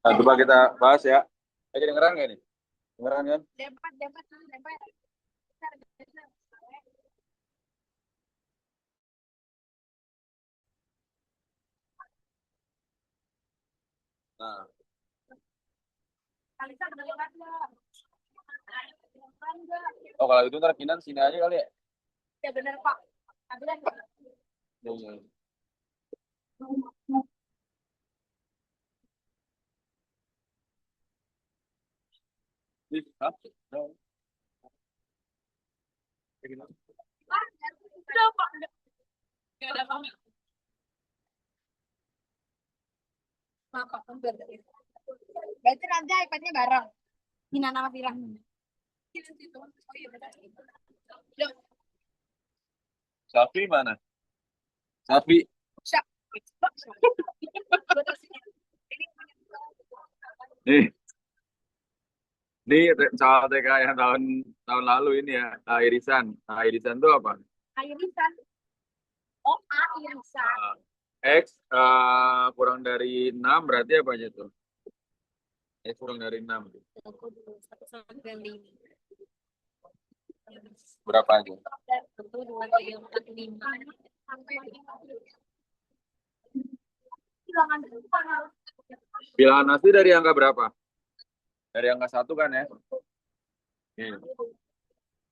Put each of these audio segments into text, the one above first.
Nah, coba kita bahas ya. Kedengeran nggak nih? Kedengeran kan? Nah, oh kalau itu ntar Kinan sini aja kali ya. Ya benar Pak. Ya, ya. Ih, hah? No. Kayak gitu. Udah Pak. Nggak ada apa-apa. Maaf, Pak. Berarti nanti iPad-nya bareng. Hina nama Firah. Oh iya benar. Loh, Sapi mana? Sapi. Syak. Nih, nih soal TK yang tahun tahun lalu ini ya, irisan. Irisan itu apa? Irisan. Oh, irisan. X kurang dari 6 berarti apa aja tuh? X kurang dari 6. Aku dulu 1 sampai 5. Berapa aja? 1, 2, 3, 4, 5. Sampai 5. Bilangan depan. Bilangan asli dari angka berapa? Dari angka 1 kan ya? Nih.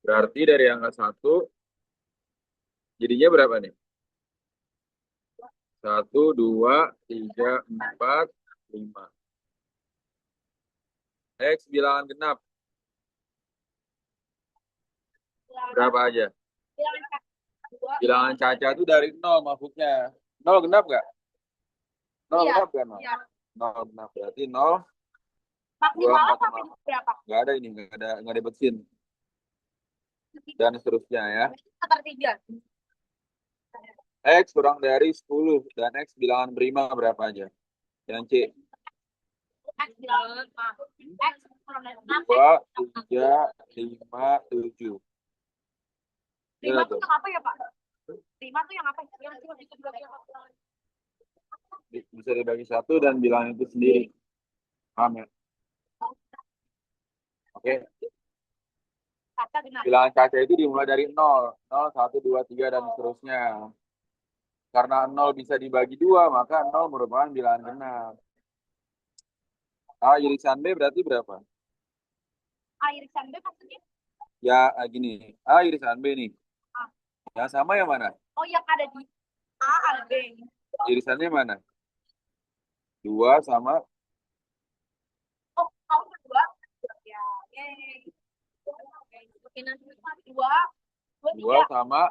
Berarti dari angka 1 jadinya berapa nih? 1, 2, 3, 4, 5. X bilangan genap. Berapa aja? Bilangan dua. Bilangan caca itu dari 0 maksudnya. 0 genap nggak? 0 Iya. genap kan? 0. Iya. 0 genap berarti 0, 2, Maksimal 4, sampai 5. berapa? Nggak ada ini, nggak ada besin. Dan seterusnya ya. Sepertiga. X kurang dari 10 dan X bilangan prima berapa aja? Yang C. X bilangan X kurang dari 6. 2, 3, 5, 7. 5 Ya tuh tuh. yang apa ya Pak? 5 tuh yang apa? Yang itu dibagi apa? Bisa dibagi 1 dan bilangan itu sendiri. Paham ya? Oke. Kata benar. Bilangan caca itu dimulai dari 0. 0, 1, 2, 3, dan seterusnya. Karena 0 bisa dibagi 2, maka 0 merupakan bilangan genap. A irisan B berarti berapa? Irisan B maksudnya? Ya, gini. A irisan B nih. A. Yang sama yang mana? Oh, yang ada di A ada B. Irisannya mana? 2 sama Oh, kamu berdua? Ya, oke. Oke, nanti 2, 2, 2 3. sama.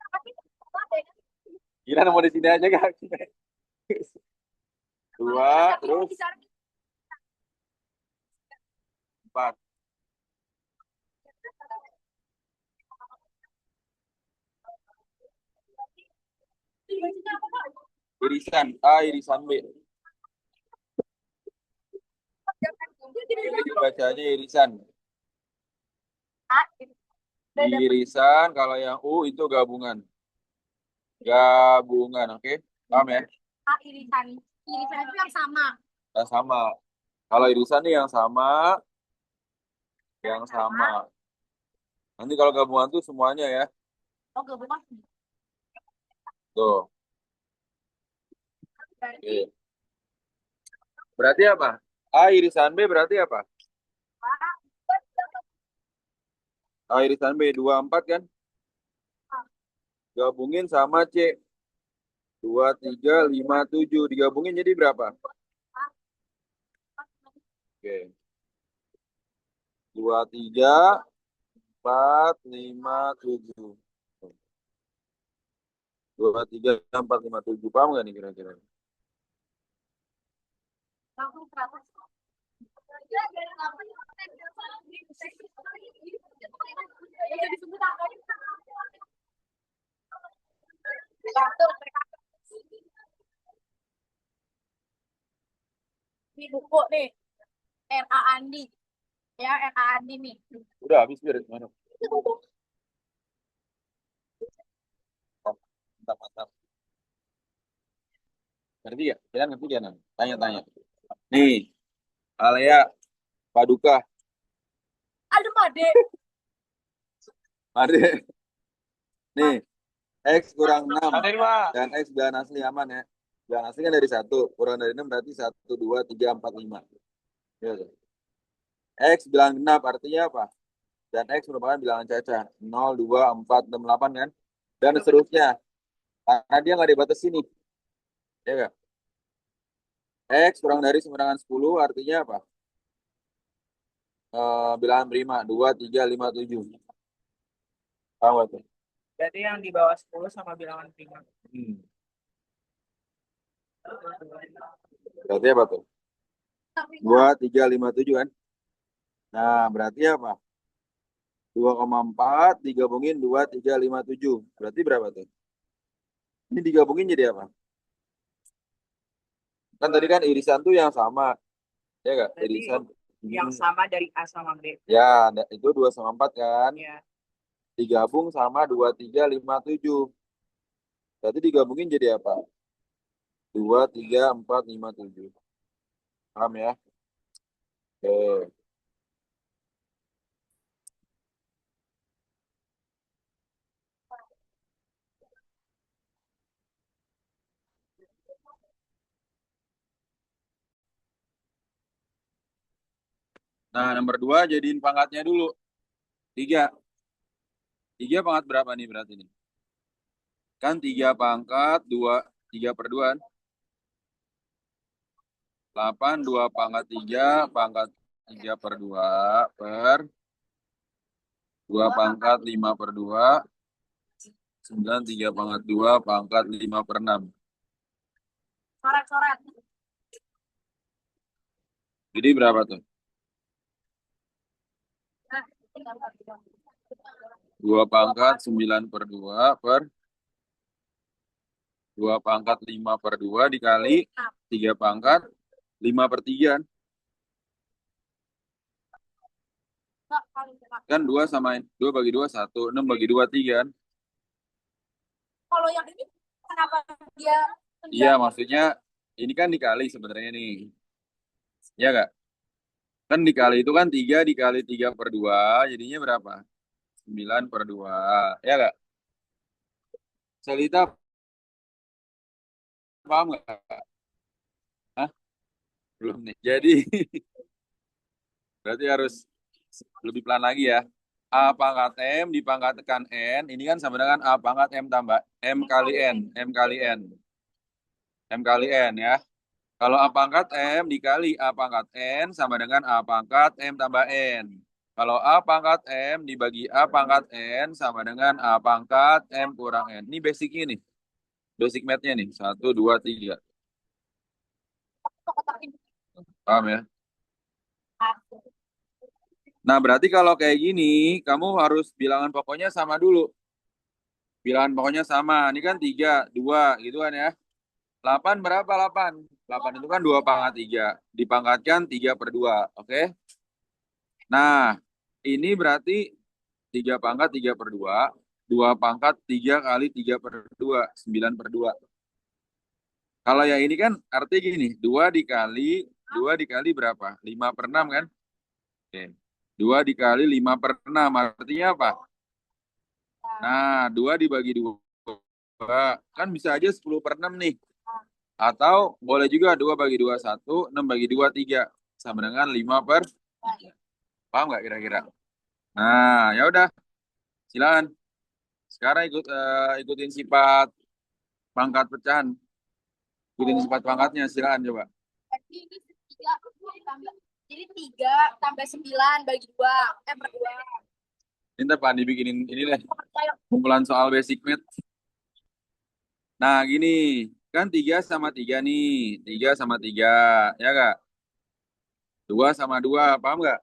Apa sih? Apa ya? Kira mau di sini aja gak? 2 terus 4. Irisan A irisan B. Bacanya irisan. Irisan kalau yang U itu gabungan. Gabungan, oke? Paham ya? A irisan. Irisan itu yang sama. Yang sama. Kalau irisan nih yang sama, yang sama. Nanti kalau gabungan tuh semuanya ya. Oh, gabungan. Tuh. Berarti Oke. Berarti apa? A irisan B berarti apa? A irisan B 24 kan? Gabungin sama C. 2, 3, 5, 7. Digabungin jadi berapa? Oke. 2, 3, 4, 5, 7. 2, 3, 4, 5, 7. Paham nggak nih kira-kira? langsung 100. Ini buku nih, R.A. Andi. Ya, R.A. Andi nih. Udah habis biar gimana? Mantap, mantap. Ngerti ya? Kalian ngerti kan? Tanya-tanya. Nih, Alea, Paduka, Aduh, Pade. Made. Nih, X kurang 6 dan X bilangan asli aman ya. Bilangan asli kan dari 1, kurang dari 6 berarti 1, 2, 3, 4, 5. Ya, tuh. X bilangan genap artinya apa? Dan X merupakan bilangan caca. 0, 2, 4, 6, 8 kan? Dan seterusnya. Karena dia nggak dibatasi nih. Ya nggak? X kurang dari semerangan 10 artinya apa? Bilangan prima. 2, 3, 5, 7. Paham nggak tuh? Jadi yang di bawah 10 sama bilangan prima. Hmm. Berarti apa tuh? 2, 3, 5, 7 kan? Nah, berarti apa? 2,4 digabungin 2, 3, 5, 7. Berarti berapa tuh? Ini digabungin jadi apa? Kan tadi kan irisan tuh yang sama. Ya nggak? Jadi Irisan. yang sama dari A sama B. Ya, itu 2/4 kan? Ya. Digabung sama 2, 3, 5, 7. Berarti digabungin jadi apa? 2, 3, 4, 5, 7. Paham ya? Oke. Nah, nomor 2 jadiin pangkatnya dulu. 3. 3 pangkat berapa nih berarti nih? Kan 3 pangkat 2, 3 per 2. 8, 2 pangkat 3, pangkat 3 per 2, per 2 pangkat 5 per 2, 9, 3 pangkat 2, pangkat 5 per 6. Coret-coret. Jadi berapa tuh? Nah, 2 pangkat 9 per 2 per 2 pangkat 5 per 2 dikali 3 pangkat 5 per 3. Kan 2 sama 2 bagi 2, 1. 6 bagi 2, 3 kan? kalau yang ini kenapa dia Iya, maksudnya ini kan dikali sebenarnya nih. Ya nggak? Kan dikali itu kan 3 dikali 3 per 2, jadinya berapa? 9 per 2. Ya nggak? Selita, paham nggak? Hah? Belum nih. Jadi, berarti harus lebih pelan lagi ya. A pangkat M dipangkatkan N, ini kan sama dengan A pangkat M tambah M kali N. M kali N. M kali N ya. Kalau A pangkat M dikali A pangkat N sama dengan A pangkat M tambah N. Kalau A pangkat M dibagi A pangkat N sama dengan A pangkat M kurang N. Ini basic ini. Basic math-nya nih. 1, 2, 3. kotak-kotakin Paham ya? Nah, berarti kalau kayak gini, kamu harus bilangan pokoknya sama dulu. Bilangan pokoknya sama. Ini kan 3, 2 gitu kan ya. 8 berapa 8? 8 itu kan 2 pangkat 3. Dipangkatkan 3 per 2. Oke? Nah, ini berarti 3 pangkat 3 per 2. 2 pangkat 3 kali 3 per 2. 9 per 2. Kalau yang ini kan artinya gini. 2 dikali berapa? 5 per 6 kan? Oke. 2 dikali 5 per 6. Artinya apa? Nah, 2 dibagi 2. Kan bisa aja 10 per 6 nih. Atau boleh juga 2 bagi 2, 1. 6 bagi 2, 3. Sama dengan 5 per. Paham nggak kira-kira? Nah, ya udah. Silakan. Sekarang ikutin sifat pangkat pecahan. Ikutin sifat pangkatnya. Silakan coba. jadi ini 3 tambah jadi 3 tambah 9 bagi 2 per 2 Ini ntar Pak Andi bikinin ini deh. ayo Kumpulan soal basic math. Nah, gini. Kan 3 sama 3 nih. 3 sama 3. Ya nggak? 2 sama 2. Paham nggak?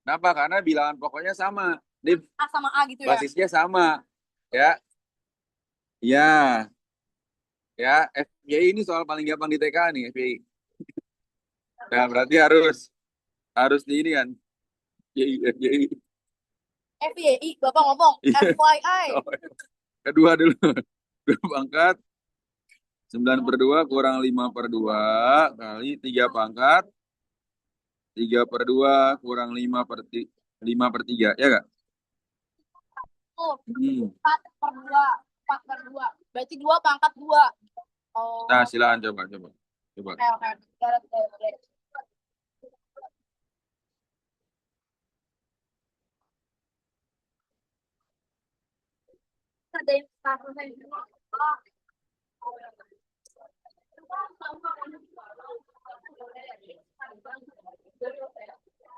Kenapa? Karena bilangan pokoknya sama. Div, A sama A gitu ya. basisnya sama. Ya. Ya. Ya. FYI ini soal paling gampang di TK nih. FYI. Nah, berarti harus di ini kan. FYI. FYI. FYI Bapak ngomong Iya. FYI Oh, kedua dulu. 2 pangkat 9/2 kurang 5/2 kali 3 pangkat. 3/2 kurang 5/3. Ya gak? Tuh, Hmm. 4/2. 4/2. Berarti 2 pangkat 2. Oh, Nah, silakan coba. Coba. oke, oke. Oke. Ada yang satu saya.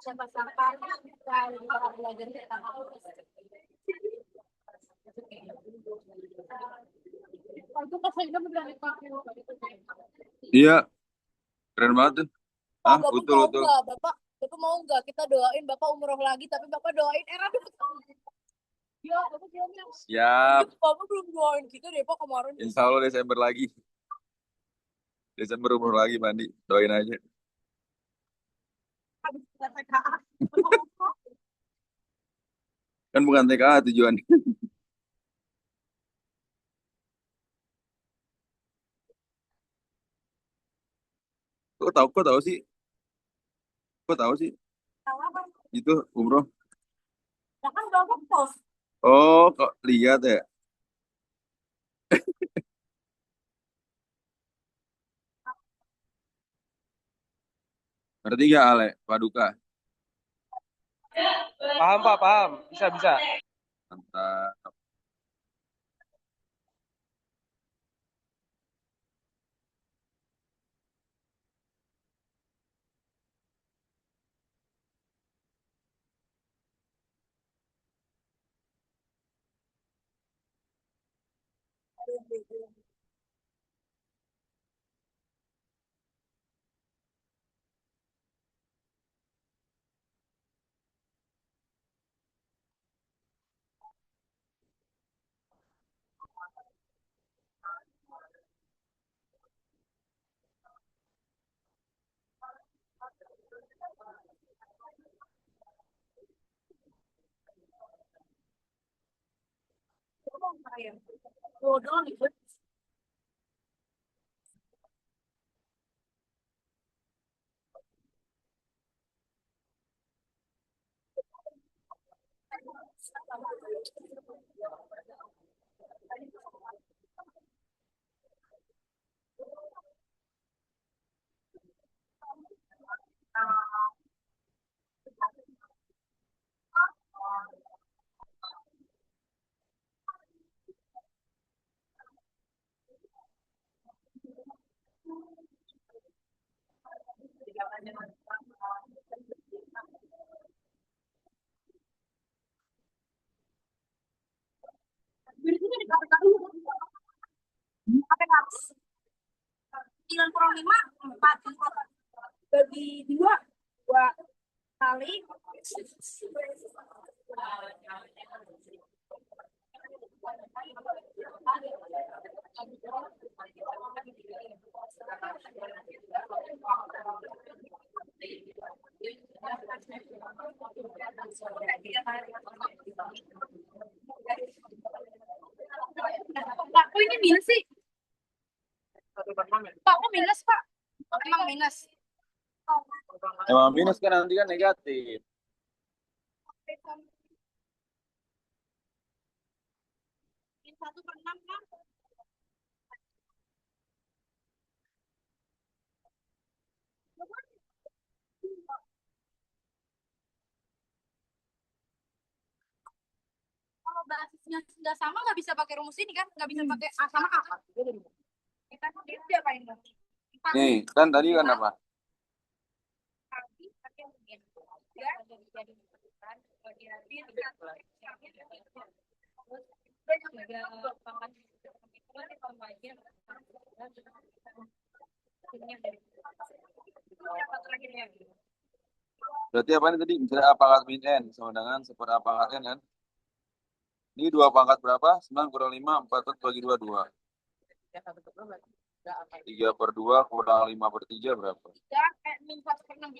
Siapa sangka kalau belajar kita itu pas saya berani pakai. Iya, keren banget tuh. Pak, Ah, Bapak betul, mau betul. nggak? Bapak mau nggak? Kita doain Bapak umroh lagi, tapi Bapak doain era dulu. Ya, Bapak bilangnya. Siap. Bapak belum doain kita deh, Pak, kemarin. Insya Allah Desember lagi. Desember umur lagi, Mandi. Doain aja. Habis kita TKA. Kan bukan TKA tujuannya. Kok tahu sih? Kok tahu sih? Tahu apa? Itu umroh. Ya kan Bapak post. Oh, kok lihat ya? Ngerti gak, Ale? Paduka. Paham Pak, paham. Bisa, bisa. Mantap. Bodoh nih, gue. Biasanya di KPKI apa harus 9/5 4 bagi 2 kali Pak, kok ini minus sih? 1/6 ya. Pak, kok minus, Pak? Emang minus. Emang minus kan nanti kan negatif. Minus 1/6 kan? Kalau basisnya nggak sama, nggak bisa pakai rumus ini kan? Nggak bisa pakai A sama A. Kita dia diapain dong? Nih, kan tadi kan apa? Berarti apa ini tadi? Misalnya A pangkat min N sama dengan 1/4 A pangkat N kan? Ini 2 pangkat berapa? 9 kurang 5, 4 bagi 2, 2. 3/2 kurang 5/3 berapa? Min 1/6.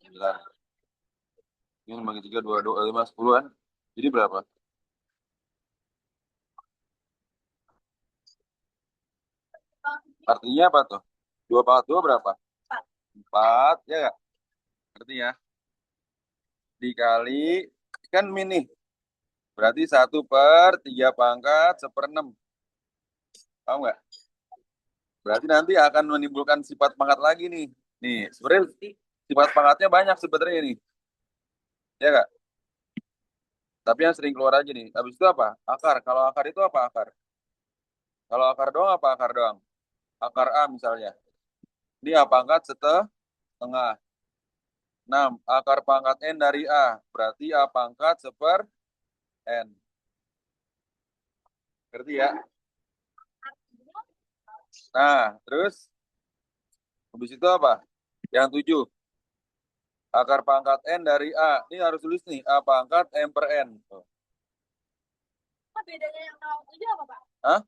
9. Ini bagi 3, 2, 2, 5, 10 kan? Jadi berapa? Artinya apa tuh? 2 pangkat 2 berapa? 4, ya nggak? Artinya dikali, kan min nih. Berarti 1/3 pangkat 1/6. Paham nggak? Berarti nanti akan menimbulkan sifat pangkat lagi nih. Nih, sebenarnya sifat pangkatnya banyak sebenarnya nih. Ya nggak? Tapi yang sering keluar aja nih. Habis itu apa? Akar. Kalau akar itu apa akar? Kalau akar doang apa akar doang? Akar A misalnya. Ini A pangkat setengah. 6. Akar pangkat N dari A. Berarti A pangkat seper N. Ngerti ya? Nah, terus habis itu apa? Yang 7. Akar pangkat N dari A. Ini harus tulis nih. A pangkat M per N. Tuh. Apa bedanya yang kalau itu apa, Pak? Hah?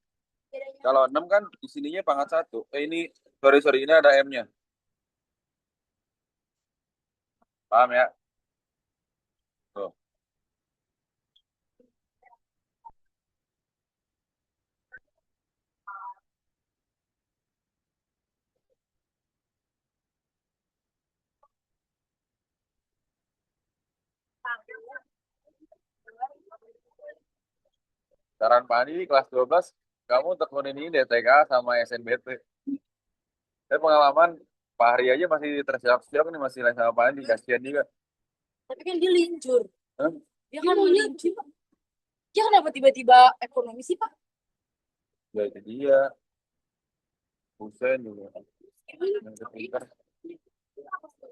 Bedanya. Kalau 6 kan di sininya pangkat 1. Ini, sorry, ini ada M-nya. Paham ya? Tuh. Saran Pak Andi kelas 12, kamu tekunin ini DTK sama SNBT. Tapi pengalaman Pak Hari aja masih tersiap-siap nih, masih les sama Pak Andi. Kasihan juga. Tapi kan dia lincur. Hah? Dia kan lincur. Dia kenapa tiba-tiba ekonomi sih, Pak? Ya itu dia. Husein juga. Yang kepintar.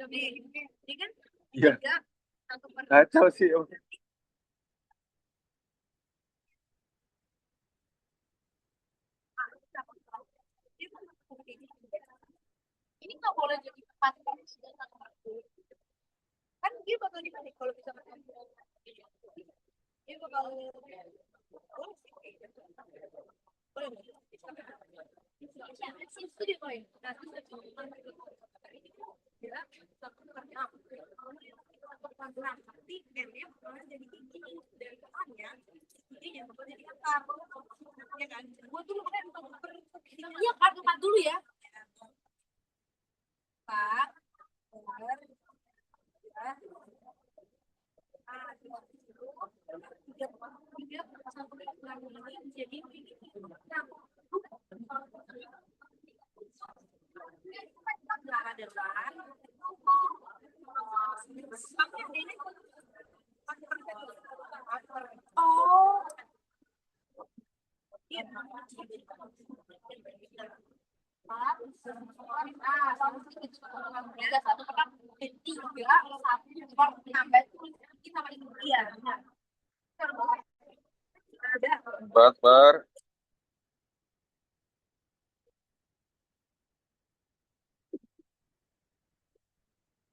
Dia kan Iya, 1/3. kacau sih. Ini nggak boleh jadi 4 kan dia bakal dibalik kalau bisa dia bakal itu dia poin. Nanti R-nya bakalan jadi tinggi dari depannya, tingginya bakal jadi akar, ya kan? Gua dulu kan iya kan empat dulu ya. Pak, benar, ya. Jadi oh Empat per.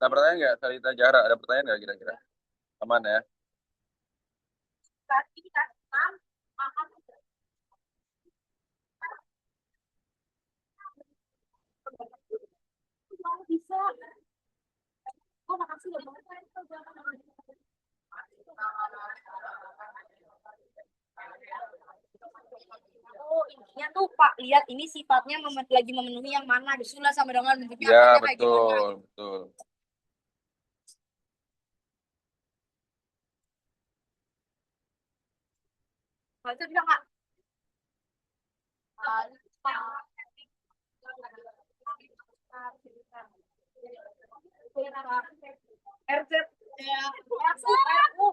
Ada pertanyaan nggak? Salita Jara, ada pertanyaan nggak kira-kira? Aman ya? bisa. Oh, makasih loh. Oh, intinya tuh Pak, lihat ini sifatnya lagi memenuhi yang mana, disulah sama dengan bentuknya Ya, akarnya kayak betul, gimana. betul. Kalau itu bisa nggak? RZ ya, RU,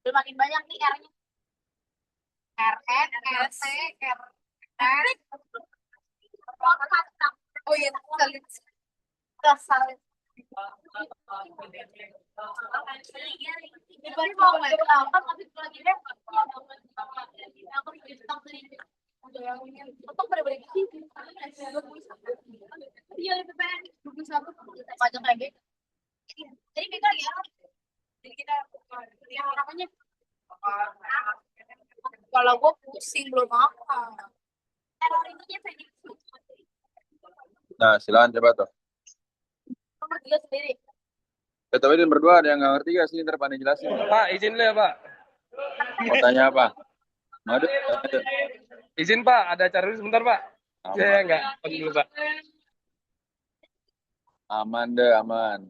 udah makin banyak nih R-nya. RN, RT, RN. Oh iya, salit. Salit. Tapi mau nggak apa tapi lagi deh. Aku ditentang tadi. Untuk berbalik sih. Iya, itu pengen 21 pajak lagi. Jadi kita ya. Jadi kita yang namanya kalau gue pusing belum apa. Error ininya tadi. Nah, silakan coba tuh. Nomor 3 sendiri. Tapi ini berdua ada yang nggak ngerti gak sih? Ntar Pak Andi jelasin. Pak, izin dulu ya, Pak. Mau tanya apa? Ada. Izin Pak, ada acara dulu sebentar Pak. Saya Aman. nggak on dulu Pak. Aman deh, aman.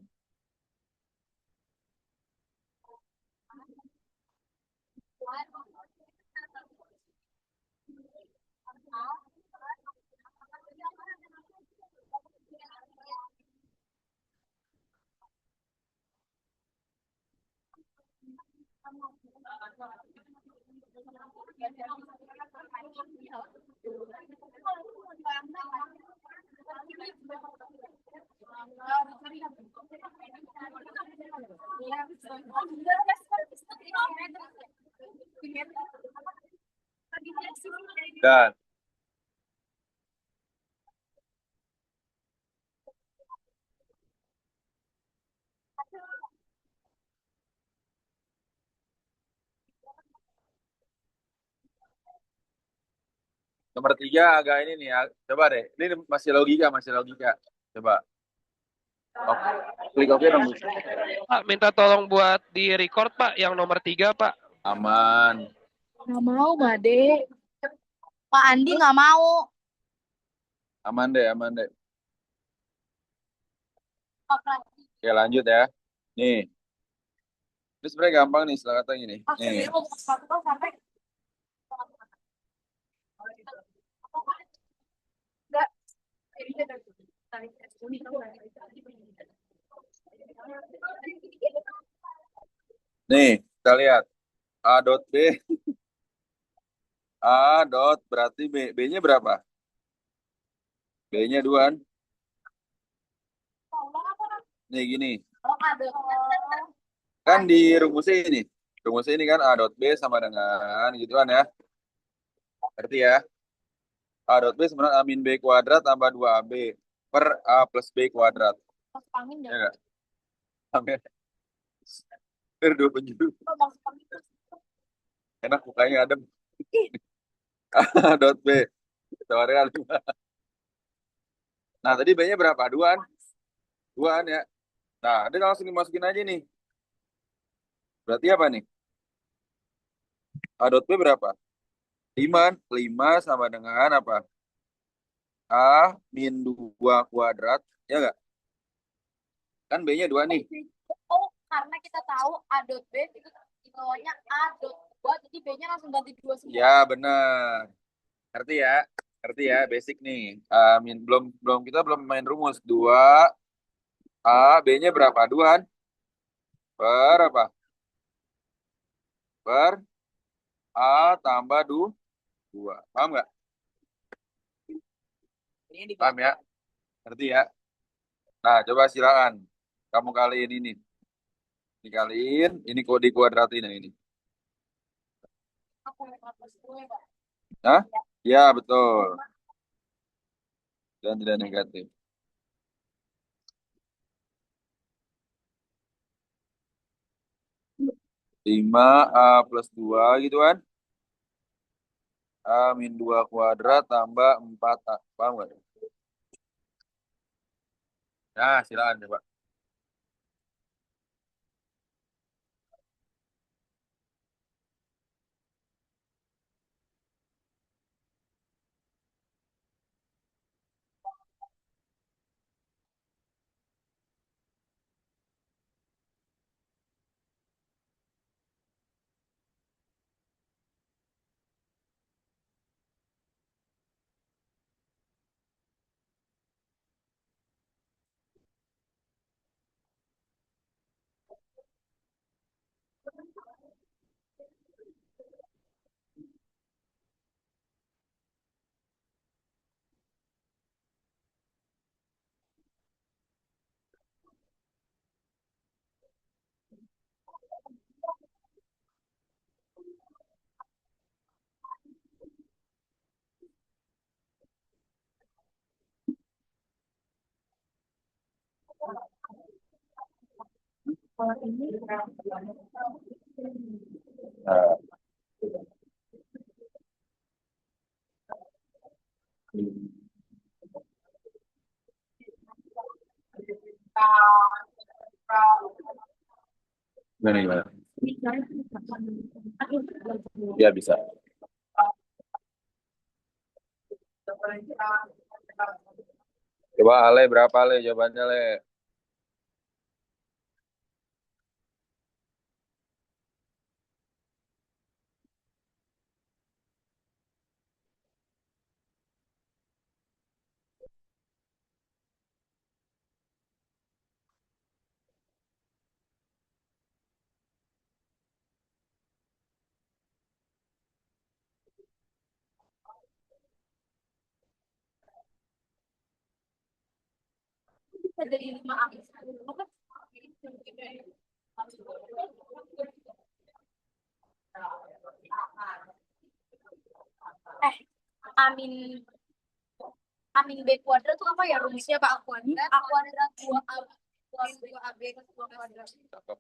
Dan nomor 3 agak ini nih. Coba deh. Ini masih logika, masih logika. Coba. Oke. Klik oke dong. Pak, minta tolong buat di record Pak, yang nomor 3 Pak. Aman. Nggak mau, Made. Pak Andi nggak mau. Aman deh, aman deh. Operasi. Oke, lanjut ya. Nih. Ini sebenarnya gampang nih setelah kata gini. Nih. Nih, kita lihat. A dot B. A dot berarti B. B-nya berapa? B-nya 2 kan? Nih gini. Kan di rumusnya ini. Rumusnya ini kan A dot B sama dengan gitu kan ya. Berarti ya. A dot B sama dengan A min B kuadrat tambah 2AB per A plus B kuadrat. Ya enggak? Amin. Per 2 penjuru. Enak mukanya adem. A dot B. Tawarnya 5. Nah, tadi B-nya berapa? 2-an? 2-an ya. Nah, dia langsung dimasukin aja nih. Berarti apa nih? A dot B berapa? 5. 5 sama dengan apa? A min 2 kuadrat. Ya enggak? Kan B-nya 2 nih. Oh, karena kita tahu A dot B itu di bawahnya A dot 2, jadi B-nya langsung ganti 2 semua. Ya, benar. Ngerti ya? Ngerti ya, basic nih. Min belum belum kita belum main rumus. 2 A, B-nya berapa? 2-an? Per apa? Per A tambah 2. Paham nggak? Paham ya? Ngerti ya? Nah, coba silakan. Kamu kaliin ini. Dikaliin, ini kok dikuadratin yang ini. Hah? Ya, betul. Dan tidak negatif. 5A plus 2 gitu kan? A min 2 kuadrat tambah 4A. Paham nggak? Nah, silakan coba. Nah, gimana, gimana? Ya, bisa. Coba Ale berapa Ale jawabannya Ale? Bisa jadi 5A. Eh, amin amin B kuadrat itu apa ya rumusnya Pak? A kuadrat 2A plus 2AB plus 2 kuadrat. Cakep.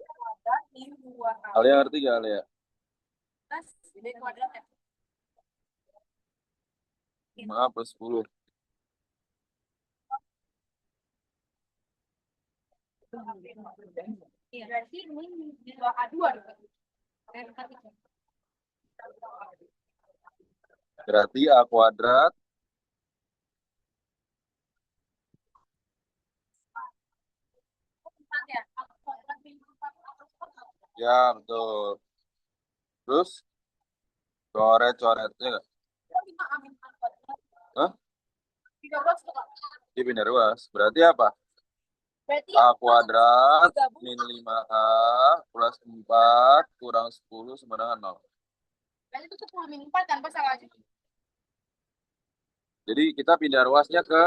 Kuadrat min 2A Ale ngerti gak Ale ya? plus B kuadrat ya. 5 plus 10. Iya, berarti min 2A2 dong. Berarti A kuadrat Ya, A kuadrat min 4A. ya betul. Terus coret-coretnya nggak? 5A min 4 kuadrat. Hah? 13 tuh, Kak. Dipindah ruas. Berarti apa? Berarti A kuadrat digabung min 5A plus 4 kurang 10 sama dengan 0. berarti itu 10 min 4 kan pas salah aja. Jadi kita pindah ruasnya ke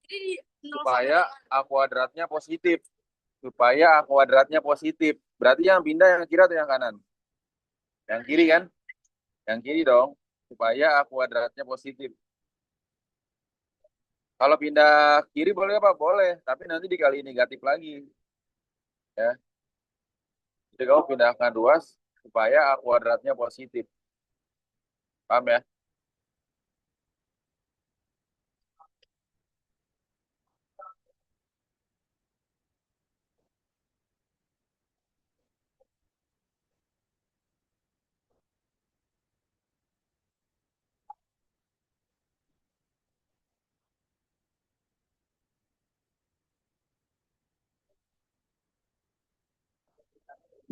Jadi di 0 supaya A kuadratnya positif. Supaya A kuadratnya positif. Berarti yang pindah yang kiri atau yang kanan? Yang kiri kan? Yang kiri dong. Supaya A kuadratnya positif. Kalau pindah kiri boleh apa? Boleh. Tapi nanti dikali negatif lagi. Ya. Jadi kamu pindahkan ruas supaya A kuadratnya positif. Paham ya?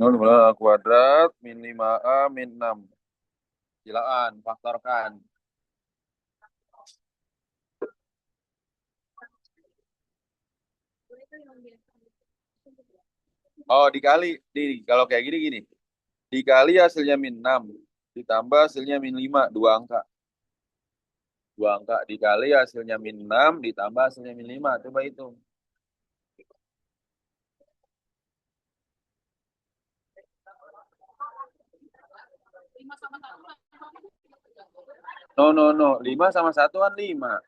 Nol A kuadrat min 5A min 6. Silakan, faktorkan. Oh, dikali. Kalau kayak gini, gini. Dikali hasilnya min 6. Ditambah hasilnya min 5. Dua angka. Dua angka. Dikali hasilnya min 6. Ditambah hasilnya min 5. Coba hitung. No, no, no. 5 sama 1 kan 5.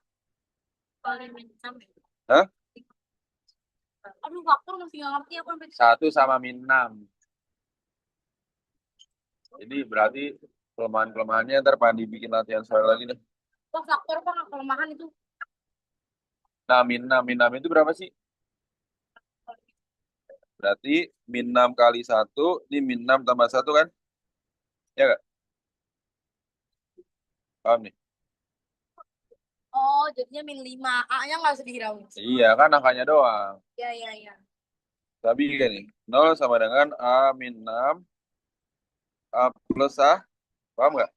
Hah? Aduh, faktor masih nggak ngerti apa sampai 1 sama min 6. Jadi berarti kelemahan-kelemahannya ntar Pandi bikin latihan soal lagi deh. wah, faktor apa nggak kelemahan itu? Nah, min 6 itu berapa sih? Berarti min 6 kali 1, ini min 6 tambah 1 kan? Ya nggak? Paham nih? Oh, jadinya min 5. A-nya nggak usah dihirauin. Iya, kan angkanya doang. Ya, ya, ya. Tapi kan nih, 0 sama dengan A min 6, A plus A. Paham nggak?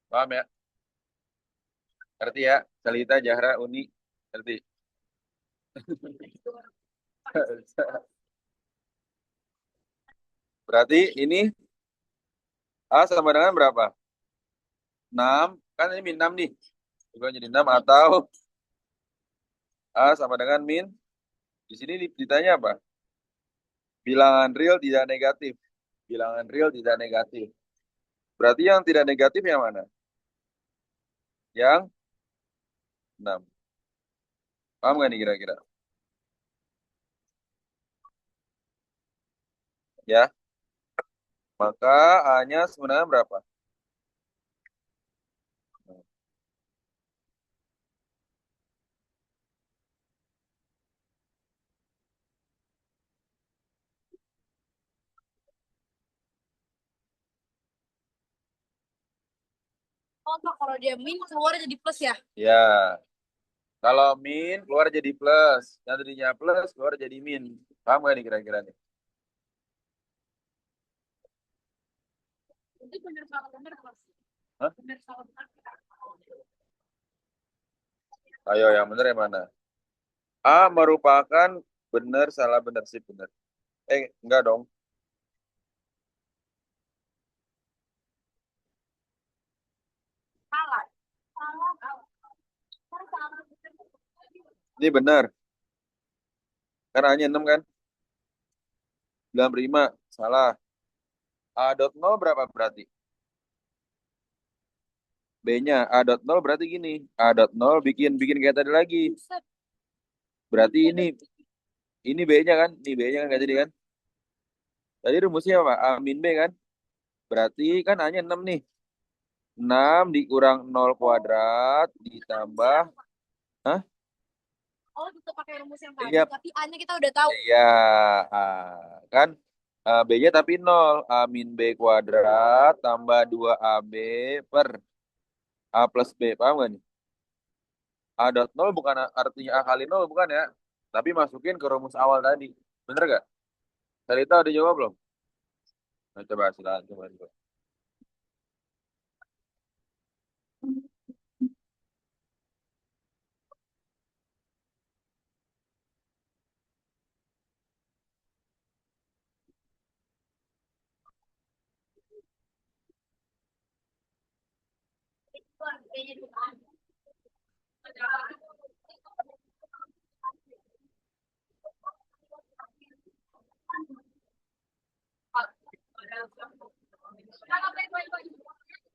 Paham ya? Ngerti ya? Salita, Jahra, Uni. Ngerti? Berarti ini A sama dengan berapa? 6. Kan ini min 6 nih. Juga jadi 6 atau A sama dengan min. Di sini ditanya apa? Bilangan real tidak negatif. Bilangan real tidak negatif. Berarti yang tidak negatif yang mana? Yang 6. Paham nggak nih kira-kira? Ya, maka A-nya sebenarnya berapa? Oh, Pak, kalau dia min keluar jadi plus ya? Ya, kalau min keluar jadi plus, yang tadinya plus keluar jadi min. Paham gak nih kira-kira nih? Itu benar salah benar, Mas. Hah? Benar salah benar. Ayo yang bener yang mana? A merupakan benar salah benar sih benar. Enggak dong. Salah. Salah. Salah. Ini benar. Kan hanya 6 kan? 95. Salah. A dot 0 berapa berarti? B-nya A dot 0 berarti gini. A dot 0 bikin bikin kayak tadi lagi. Buset. Berarti ini B-nya kan? Ini B-nya kan kayak tadi kan? Tadi rumusnya apa? A min B kan? Berarti kan hanya 6 nih. 6 dikurang 0 kuadrat ditambah. Hah? Oh, kita pakai rumus yang tadi, Iya, tapi A-nya kita udah tahu. iya. Kan B-nya tapi 0. A min B kuadrat tambah 2AB per A plus B. Paham gak nih? A dot 0 bukan artinya A kali 0 bukan ya. Tapi masukin ke rumus awal tadi. Bener gak? Cerita udah jawab belum? Nah, coba silakan coba.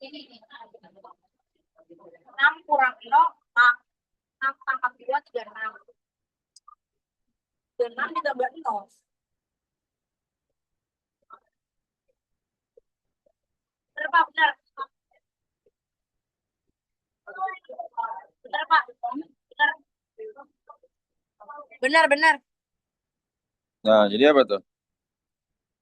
Ini 6 kurang 0, 6 pangkat 2, 36. 36 ditambah 0. Benar, Pak, benar. Benar, Pak. Benar. Benar, benar. Nah, jadi apa tuh?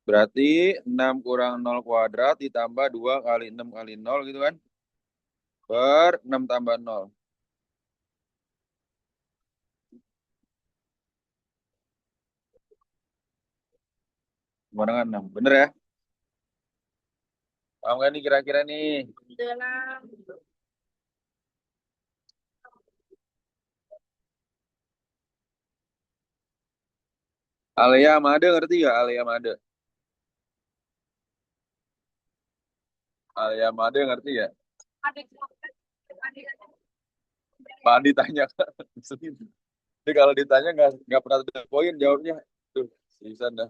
Berarti 6 kurang 0 kuadrat ditambah 2 kali 6 kali 0 gitu kan? Per 6 tambah 0. Sama dengan 6. Bener ya? Paham gak nih kira-kira nih? Dalam Alea Made ngerti gak? Alea Made. Alea Made ngerti ya? adik adik Bahan ditanya. Jadi kalau ditanya nggak pernah ada poin jawabnya. Tuh, bisa dah.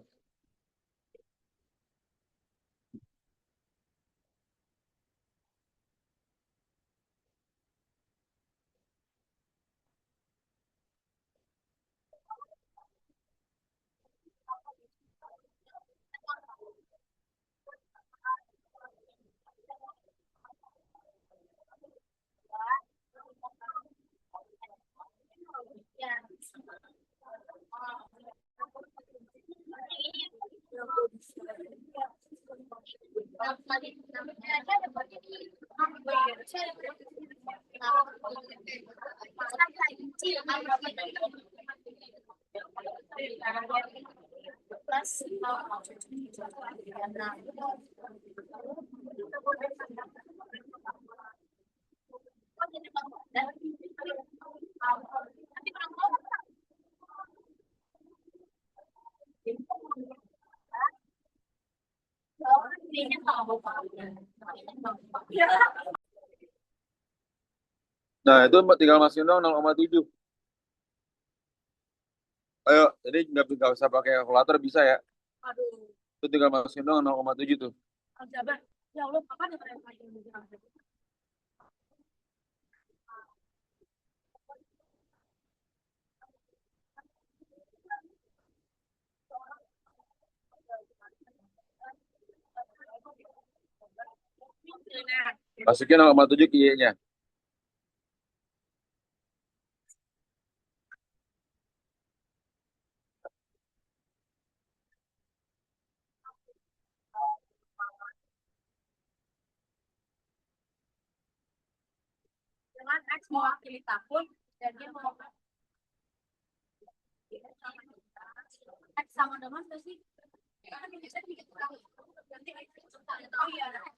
Nah, itu tinggal masukin dong 0,7. Ayo, jadi nggak usah pakai kalkulator bisa ya. Aduh, Itu tinggal masukin dong 0,7 tuh. aljabar. Ya Allah, kapan ya kalian lagi? Masukin 0,7 ke Y-nya. misalkan X mewakili tahun dan dia mau X sama dengan apa sih? Kan biasanya dikit tahun. Nanti X oh iya ada X.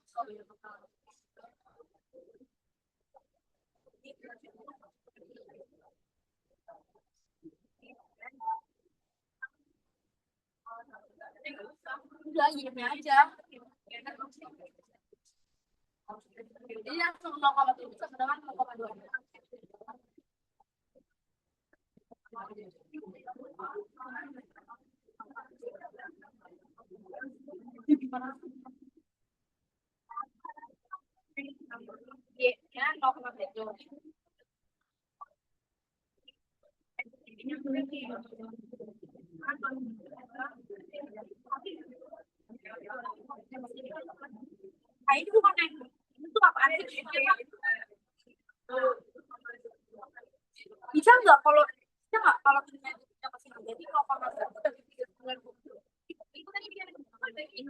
Udah gini aja. Jadi langsung 0,7 sama dengan 0,2. Ya, 0,7. Nah, ini bukan yang itu apaan sih? Bisa nggak kalau kita ke sini jadi kalau sama satu bagi 39 itu tadi dia itu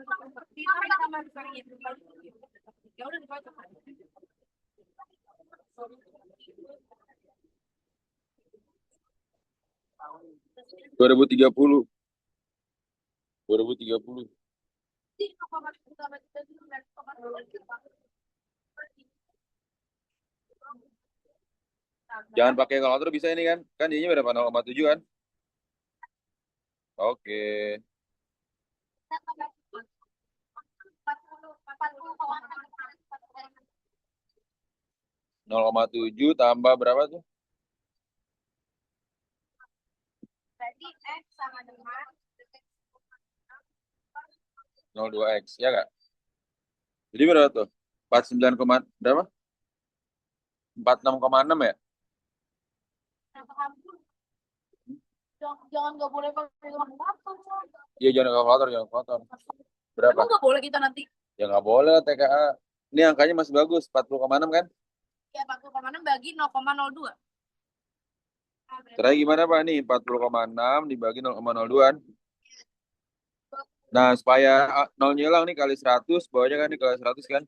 sama ya udah dibaca. 2030. 2030. Jangan pakai kalkulator bisa ini kan? Kan dia berapa 0,7 kan? Oke. 0,7 tambah berapa tuh? Berarti X sama dengan 0,2x ya kak? Jadi berapa tuh? 49, berapa? 46,6 ya? jangan nggak boleh pakai kalkulator. Iya jangan kalkulator, jangan kalkulator. Berapa? Emang nggak boleh kita nanti? Ya nggak boleh TKA. Ini angkanya masih bagus, 40,6 kan? Ya 40,6 bagi 0,02. Caranya gimana Pak nih? 40,6 dibagi 0,02 kan? Nah, supaya nolnya hilang nih kali 100, bawahnya kan nih kali 100 kan?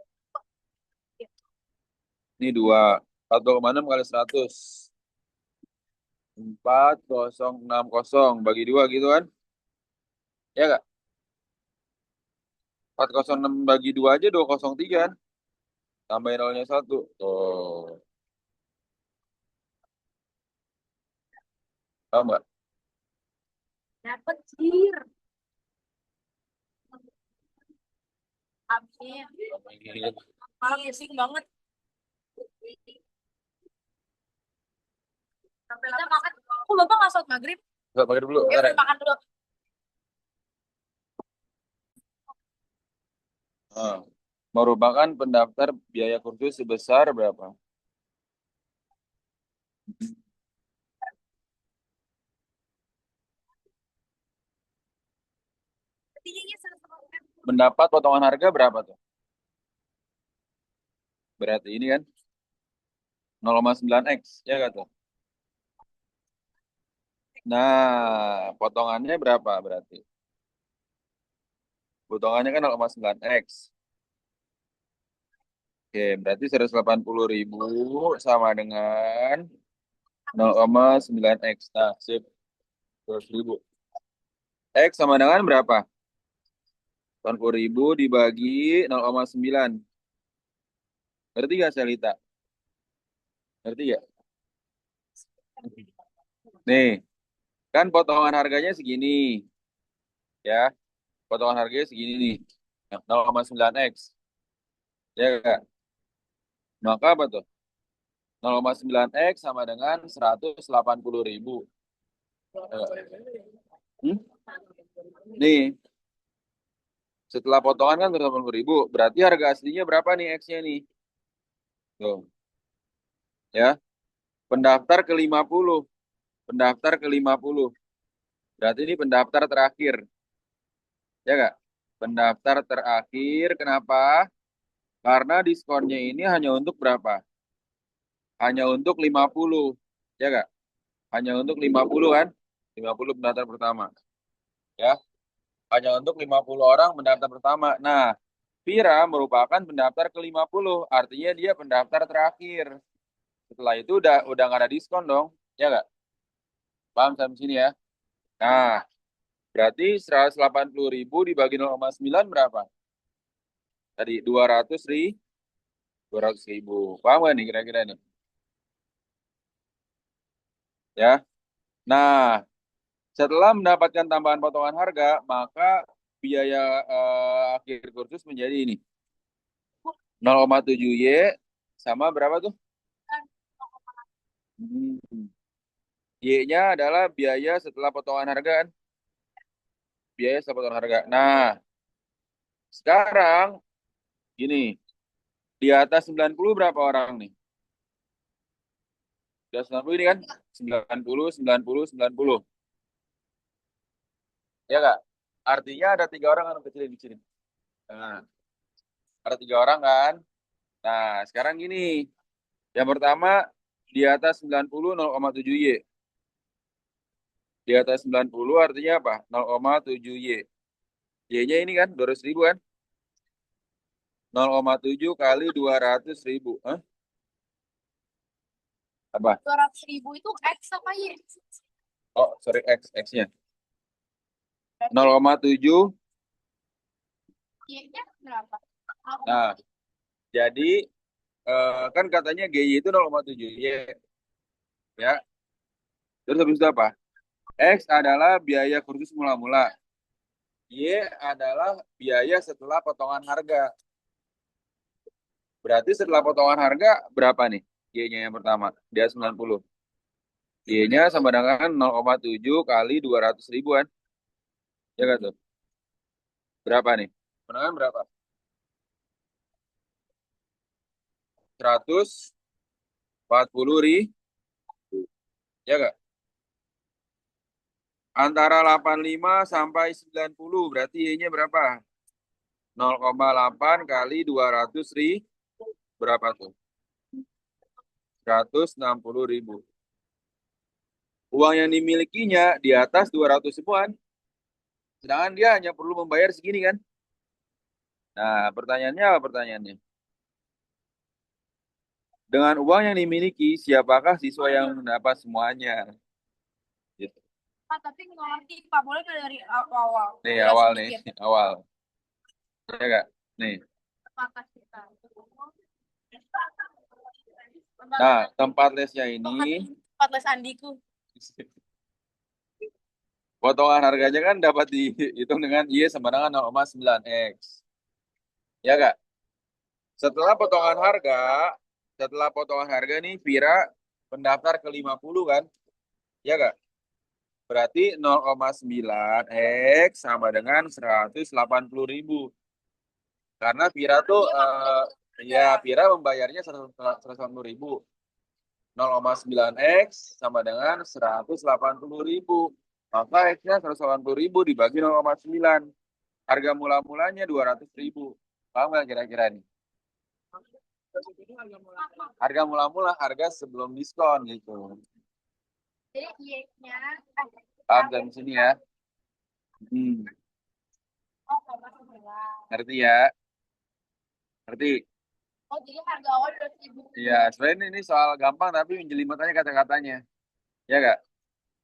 Ini 2. 40,6 kali 100. 4060 bagi 2 gitu kan? Ya nggak? 406 bagi 2 aja 203 kan? Tambahin nolnya 1. Tuh. Paham nggak? Dapet sih. Amin. Malah ngising banget. Kita makan. Kok Bapak nggak sholat maghrib? Nggak pakai dulu. Ya, Bentar ya. makan dulu. Nah, merupakan pendaftar biaya kursus sebesar berapa? Mendapat potongan harga berapa tuh? Berarti ini kan 0,9x, ya kan tuh? Nah, potongannya berapa berarti? Potongannya kan 0,9x. Oke, berarti 180.000 sama dengan 0,9x. Nah, sip. 100.000. X sama dengan berapa? 80.000 dibagi 0,9. Ngerti gak, Selita? Ngerti gak? Nih, kan potongan harganya segini. Ya, potongan harganya segini nih. 0,9x. Ya gak? Maka apa tuh? 0,9x sama dengan 180.000. Hmm? Nih, setelah potongan kan 180.000. Berarti harga aslinya berapa nih X-nya nih? Tuh. Ya, pendaftar ke 50. Pendaftar ke 50. Berarti ini pendaftar terakhir. Ya gak? Pendaftar terakhir. Kenapa? Karena diskonnya ini hanya untuk berapa? Hanya untuk 50. Ya gak? Hanya untuk 50 kan? 50 pendaftar pertama. Ya. Hanya untuk 50 orang pendaftar pertama. Nah, Vira merupakan pendaftar ke 50. Artinya dia pendaftar terakhir. Setelah itu udah nggak ada diskon dong, ya nggak? Paham sampai sini ya? Nah, berarti 180.000 dibagi 0,9 berapa? Tadi 200.000. Paham nggak nih kira-kira nih? Ya. Nah, setelah mendapatkan tambahan potongan harga, maka biaya akhir kursus menjadi ini 0,7 Y sama berapa tuh? Hmm. Y-nya adalah biaya setelah potongan harga kan? Biaya setelah potongan harga. Nah, sekarang gini, di atas 90 berapa orang nih? Di atas 90 ini kan 90, 90, 90. Ya nggak? Artinya ada 3 orang kan kecilin di sini. Nah, ada 3 orang kan? Nah, sekarang gini. Yang pertama, di atas 90 0,7 Y. Di atas 90 artinya apa? 0,7 Y. Y-nya ini kan 200.000 kan? 0,7 kali 200.000. Hah? Apa? 200.000 itu X apa Y? Oh, sorry, X-nya. 0,7. Y-nya berapa? Nah, jadi kan katanya GY itu 0,7 Y. Ya. Terus habis itu apa? X adalah biaya kursus mula-mula. Y adalah biaya setelah potongan harga. Berarti setelah potongan harga berapa nih? Y-nya yang pertama. Dia 90. Y-nya sama dengan 0,7 kali 200 ribuan. Ya kan tuh? Berapa nih? Menangan berapa? 140.000. Ya gak? Antara 85 sampai 90. Berarti Y-nya berapa? 0,8 kali 200 ribu. Berapa tuh? 160.000. Uang yang dimilikinya di atas 200 ribuan. Sedangkan dia hanya perlu membayar segini kan? Nah, pertanyaannya apa pertanyaannya? Dengan uang yang dimiliki, siapakah siswa yang mendapat semuanya? Gitu. Pak, tapi nggak ngerti Pak, boleh nggak dari awal? Nih, Jelasin awal nih, dikit. awal. Ya gak? Nih. Apakah kita? Nah, tempat lesnya ini, Tempat les Andiku. potongan harganya kan dapat dihitung dengan Y sama dengan 0,9 X. Ya gak? Setelah potongan harga, setelah potongan harga nih, Vira pendaftar ke 50 kan? Ya gak? Berarti 0,9 X sama dengan 180.000. Karena Vira tuh, ya Vira membayarnya 180.000. 0,9 X sama dengan 180.000. Maka X-nya 180.000 dibagi 0,9. Harga mula-mulanya 200.000. Paham nggak kira-kira nih? Harga mula-mula, harga sebelum diskon gitu. Jadi Y-nya, Paham dari sini ya? Hmm, oh, sama sebelah. ngerti ya? Ngerti? Oh, jadi harga awal 200.000. Iya, sebenarnya ini soal gampang tapi menjelimetannya kata-katanya. Ya nggak?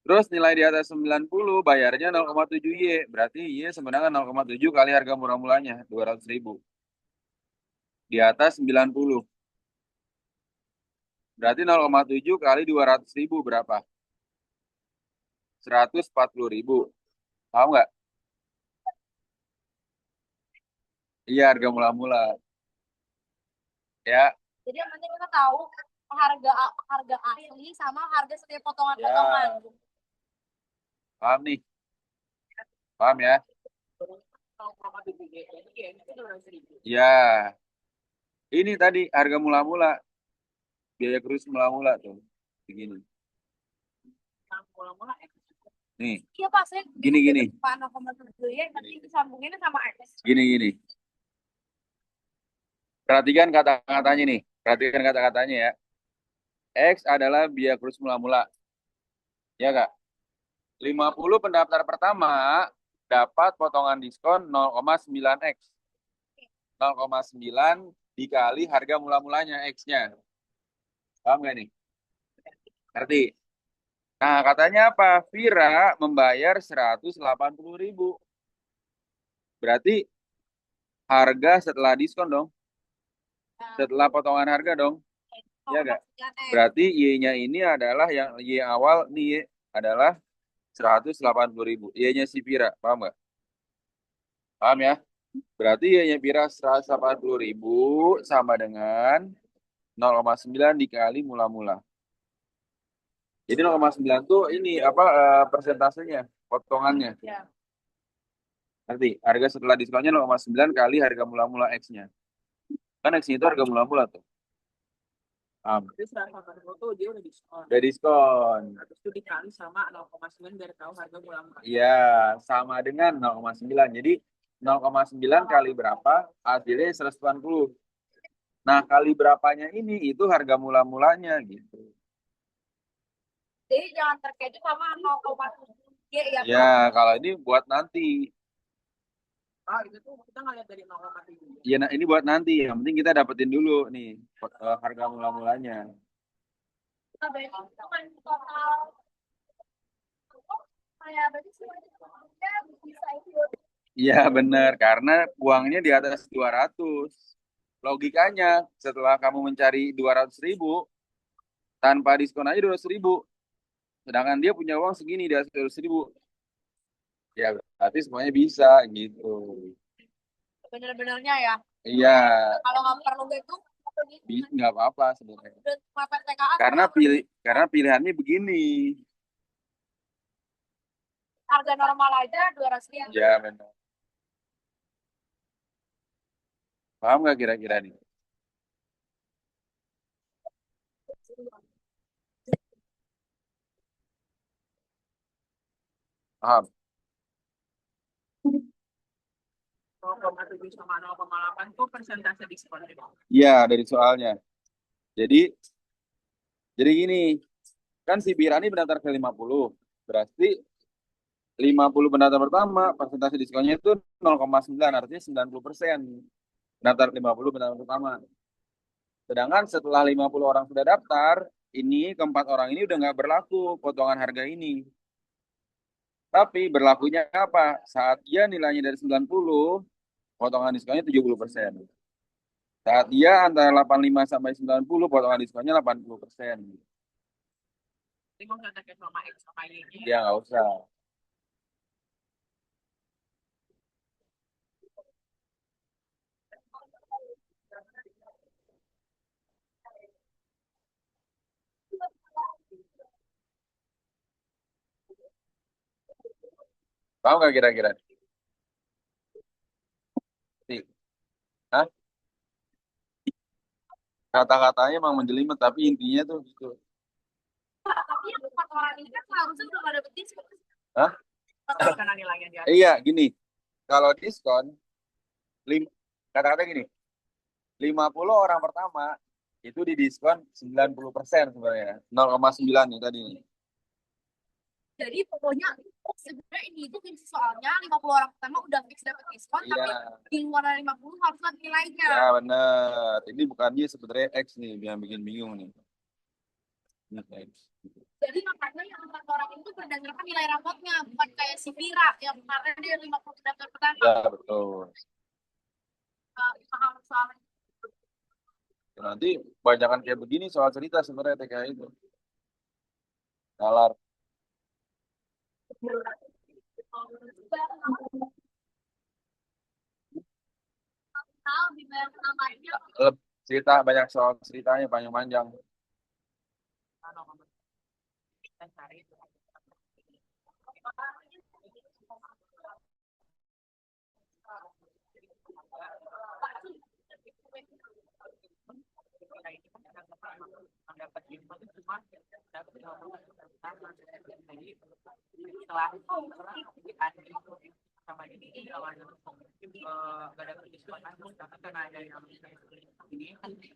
Terus nilai di atas 90 bayarnya 0,7 Y. Berarti Y sama dengan 0,7 kali harga murah-mulanya, 200.000. Di atas 90. Berarti 0,7 kali 200.000 berapa? 140.000. Paham nggak? Iya, harga mula-mula. Ya, Jadi yang penting kita tahu harga harga asli sama harga setiap ya. potongan-potongan. Paham nih? Paham ya? Ya, ini tadi harga mula-mula. Biaya kursus mula-mula tuh. Begini. Nih, Iya Pak, saya gini. Pak 0,7 ya, nanti disambunginnya sama X. Gini. Perhatikan kata-katanya nih. Perhatikan kata-katanya ya. X adalah biaya kursus mula-mula. Ya, Kak? 50 pendaftar pertama dapat potongan diskon 0,9 X. 0,9 dikali harga mula-mulanya X-nya. Paham nggak nih? Ngerti? Nah, katanya apa? Vira membayar 180.000. Berarti harga setelah diskon dong. Setelah potongan harga dong. Ya nggak? Berarti Y-nya ini adalah yang Y awal nih Y adalah 180.000. Y-nya si Vira. Paham nggak? Paham ya? Berarti Y-nya Vira 180.000 sama dengan 0,9 dikali mula-mula. Jadi 0,9 tuh ini apa persentasenya, potongannya. Ya. Nanti harga setelah diskonnya 0,9 kali harga mula-mula X-nya. Kan X-nya itu harga mula-mula tuh. Jadi 180 tuh dia udah diskon. Udah diskon. Terus itu dikali sama 0,9 biar tahu harga mula-mula. Iya, sama dengan 0,9. Jadi 0,9 kali berapa? Hasilnya 180. Nah, kali berapanya ini itu harga mula-mulanya gitu. Jadi jangan terkecoh sama 0,7 ya. Ya, kalau ini buat nanti. Ah, itu tuh kita ngeliat dari 0,7. Ya, nah, ini buat nanti. Yang penting kita dapetin dulu nih harga mula-mulanya. Kita bayar kan total. Kayak berarti semuanya bisa ikut. Iya, benar. Karena uangnya di atas 200. Logikanya, setelah kamu mencari 200.000, tanpa diskon aja 200.000. Sedangkan dia punya uang segini di atas 200.000. Ya, berarti semuanya bisa gitu. Bener-benernya ya. Iya, Kalau nggak perlu gitu, nggak apa-apa sebenarnya. udah mepet TKA. Karena pilihannya begini. Harga normal aja 200.000. Ya, benar. Paham nggak kira-kira nih? Paham? 0,7 sama 0,8 tuh persentase diskon. Iya, dari soalnya. Jadi, gini, kan si Birani pendaftar ke 50. Berarti 50 pendaftar pertama, persentase diskonnya itu 0,9, artinya 90%. Pendaftar 50 pendaftar pertama. Sedangkan setelah 50 orang sudah daftar, ini keempat orang ini udah nggak berlaku potongan harga ini. Tapi berlakunya apa? Saat dia nilainya dari 90, potongan diskonnya 70%. Saat dia antara 85 sampai 90, potongan diskonnya 80%. Jadi kalau misalnya kayak sama X sama Y-nya, Dia nggak usah. Paham nggak kira-kira? Nih, hah? Kata-katanya emang menjelimet, tapi intinya tuh gitu. Tapi yang 4 orang ini kan seharusnya udah pada betis. Hah? karena nilainya dia. Iya, gini. Kalau diskon, lim, kata-kata gini, 50 orang pertama itu didiskon 90% sebenarnya. 0,9 nih tadi. Jadi pokoknya sebenarnya ini itu kunci soalnya 50 orang pertama udah fix dapat diskon, Iya. tapi di luar dari 50 harus lihat nilainya. Ya benar. Ini bukan dia sebenarnya X nih yang bikin bingung nih. Ini X. Jadi makanya yang 4 orang itu berdasarkan nilai rapotnya, bukan kayak si Vira yang kemarin dia 50 pendaftar pertama. Ya betul. Paham soalnya. Nanti banyakan kayak begini soal cerita sebenarnya TKI itu. Nalar. Cerita banyak soal ceritanya panjang-panjang. Kita cari itu. Dapat info itu cuma dapat 50 pertama. Jadi setelah sama ini awalnya gak dapat diskon langsung tapi karena ada yang ini akhirnya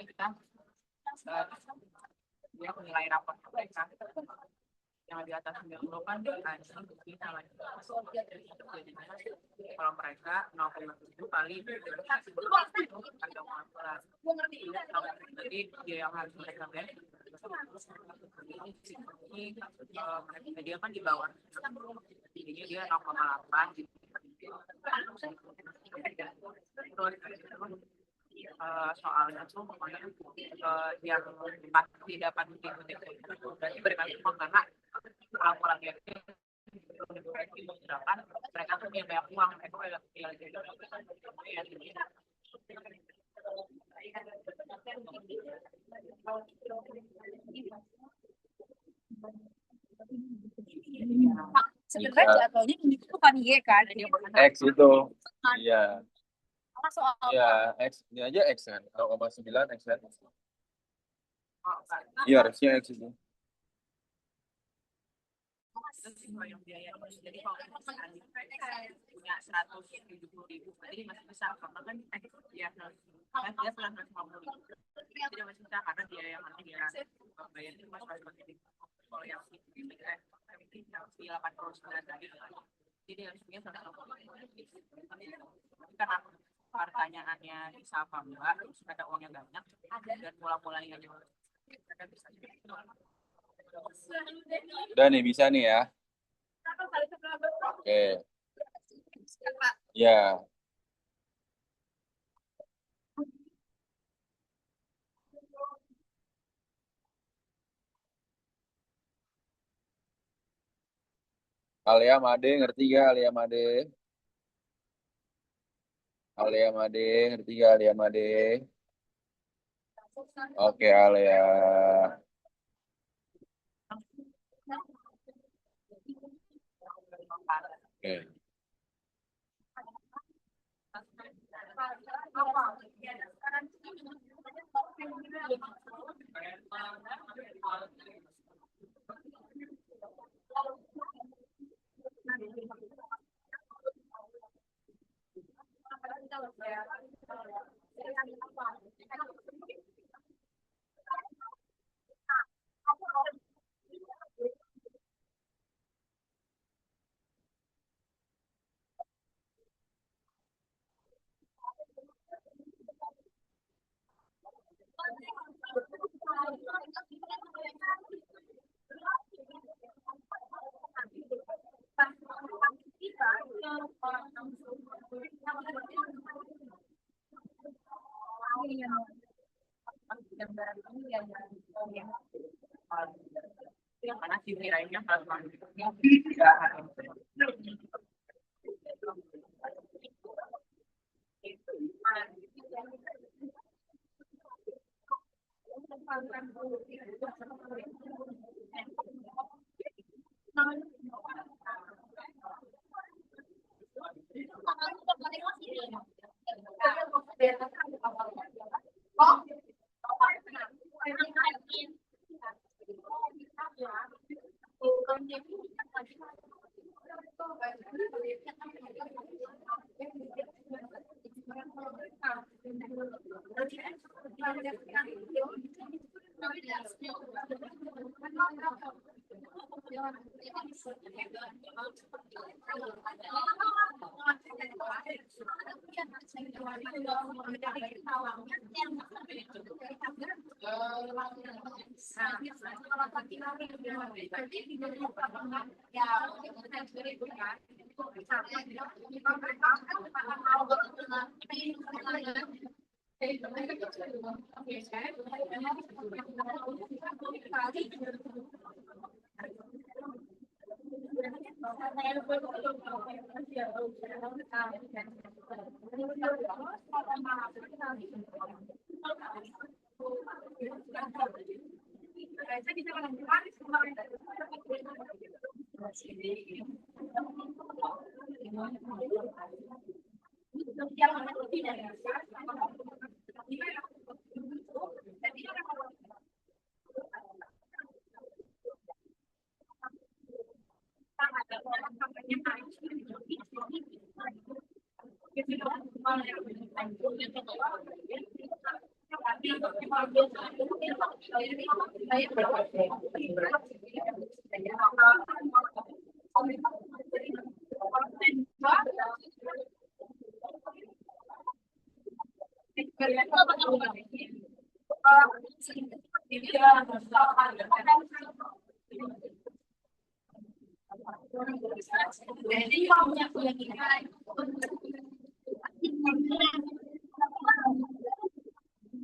kita dia menilai rapor mereka yang di atas 90 kan hanya kita lagi. Kalau mereka 0,7 kali itu agak 14. Jadi dia yang harus mereka bayar ini dia kan di bawah, jadinya dia 0,8 gitu. Soalnya tuh yang tidak dapat berarti berarti karena pulang-pulang ya sedangkan mereka tuh punya banyak uang, mereka kayak sebenarnya jadwalnya ini tuh bukan Y kan? X itu. Iya. Soal Iya, X. Ini aja X kan. 0,9 X kan. Iya, harusnya X itu. yang biaya jadi kalau punya 170.000 jadi masih besar karena kan dia dia 150.000 jadi masih besar karena dia yang nanti dia bayar itu pas kalau yang di 89 tadi jadi harus punya 150.000 karena pertanyaannya di saham mbak terus ada uangnya banyak dan mulai-mulainya juga ada bisa Udah nih, bisa nih ya. Oke. Ya. Alia Made, ngerti gak Alia Made? Alia Made, ngerti gak Alia Made? Oke, Alia. Oke. yang mana sih kirainnya kalau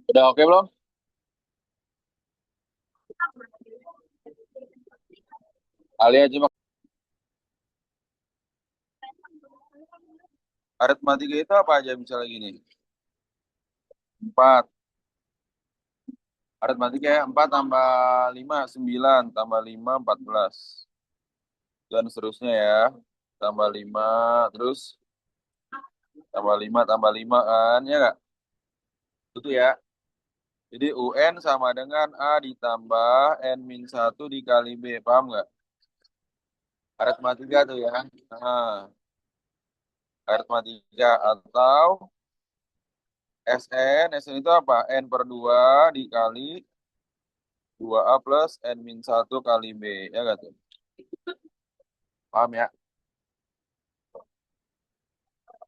Udah oke belum? Alia cuma aritmatika itu apa aja misalnya gini? 4. Aritmatika ya, 4 tambah 5, 9. Tambah 5, 14. Dan seterusnya ya. Tambah 5, terus tambah 5 kan, ya nggak? Itu ya. Jadi UN sama dengan A ditambah N-1 dikali B. Paham nggak? Aritmatika tuh ya. Nah, aritmatika atau SN itu apa? N per 2 dikali 2A plus N-1 kali B. Ya nggak tuh? Paham ya?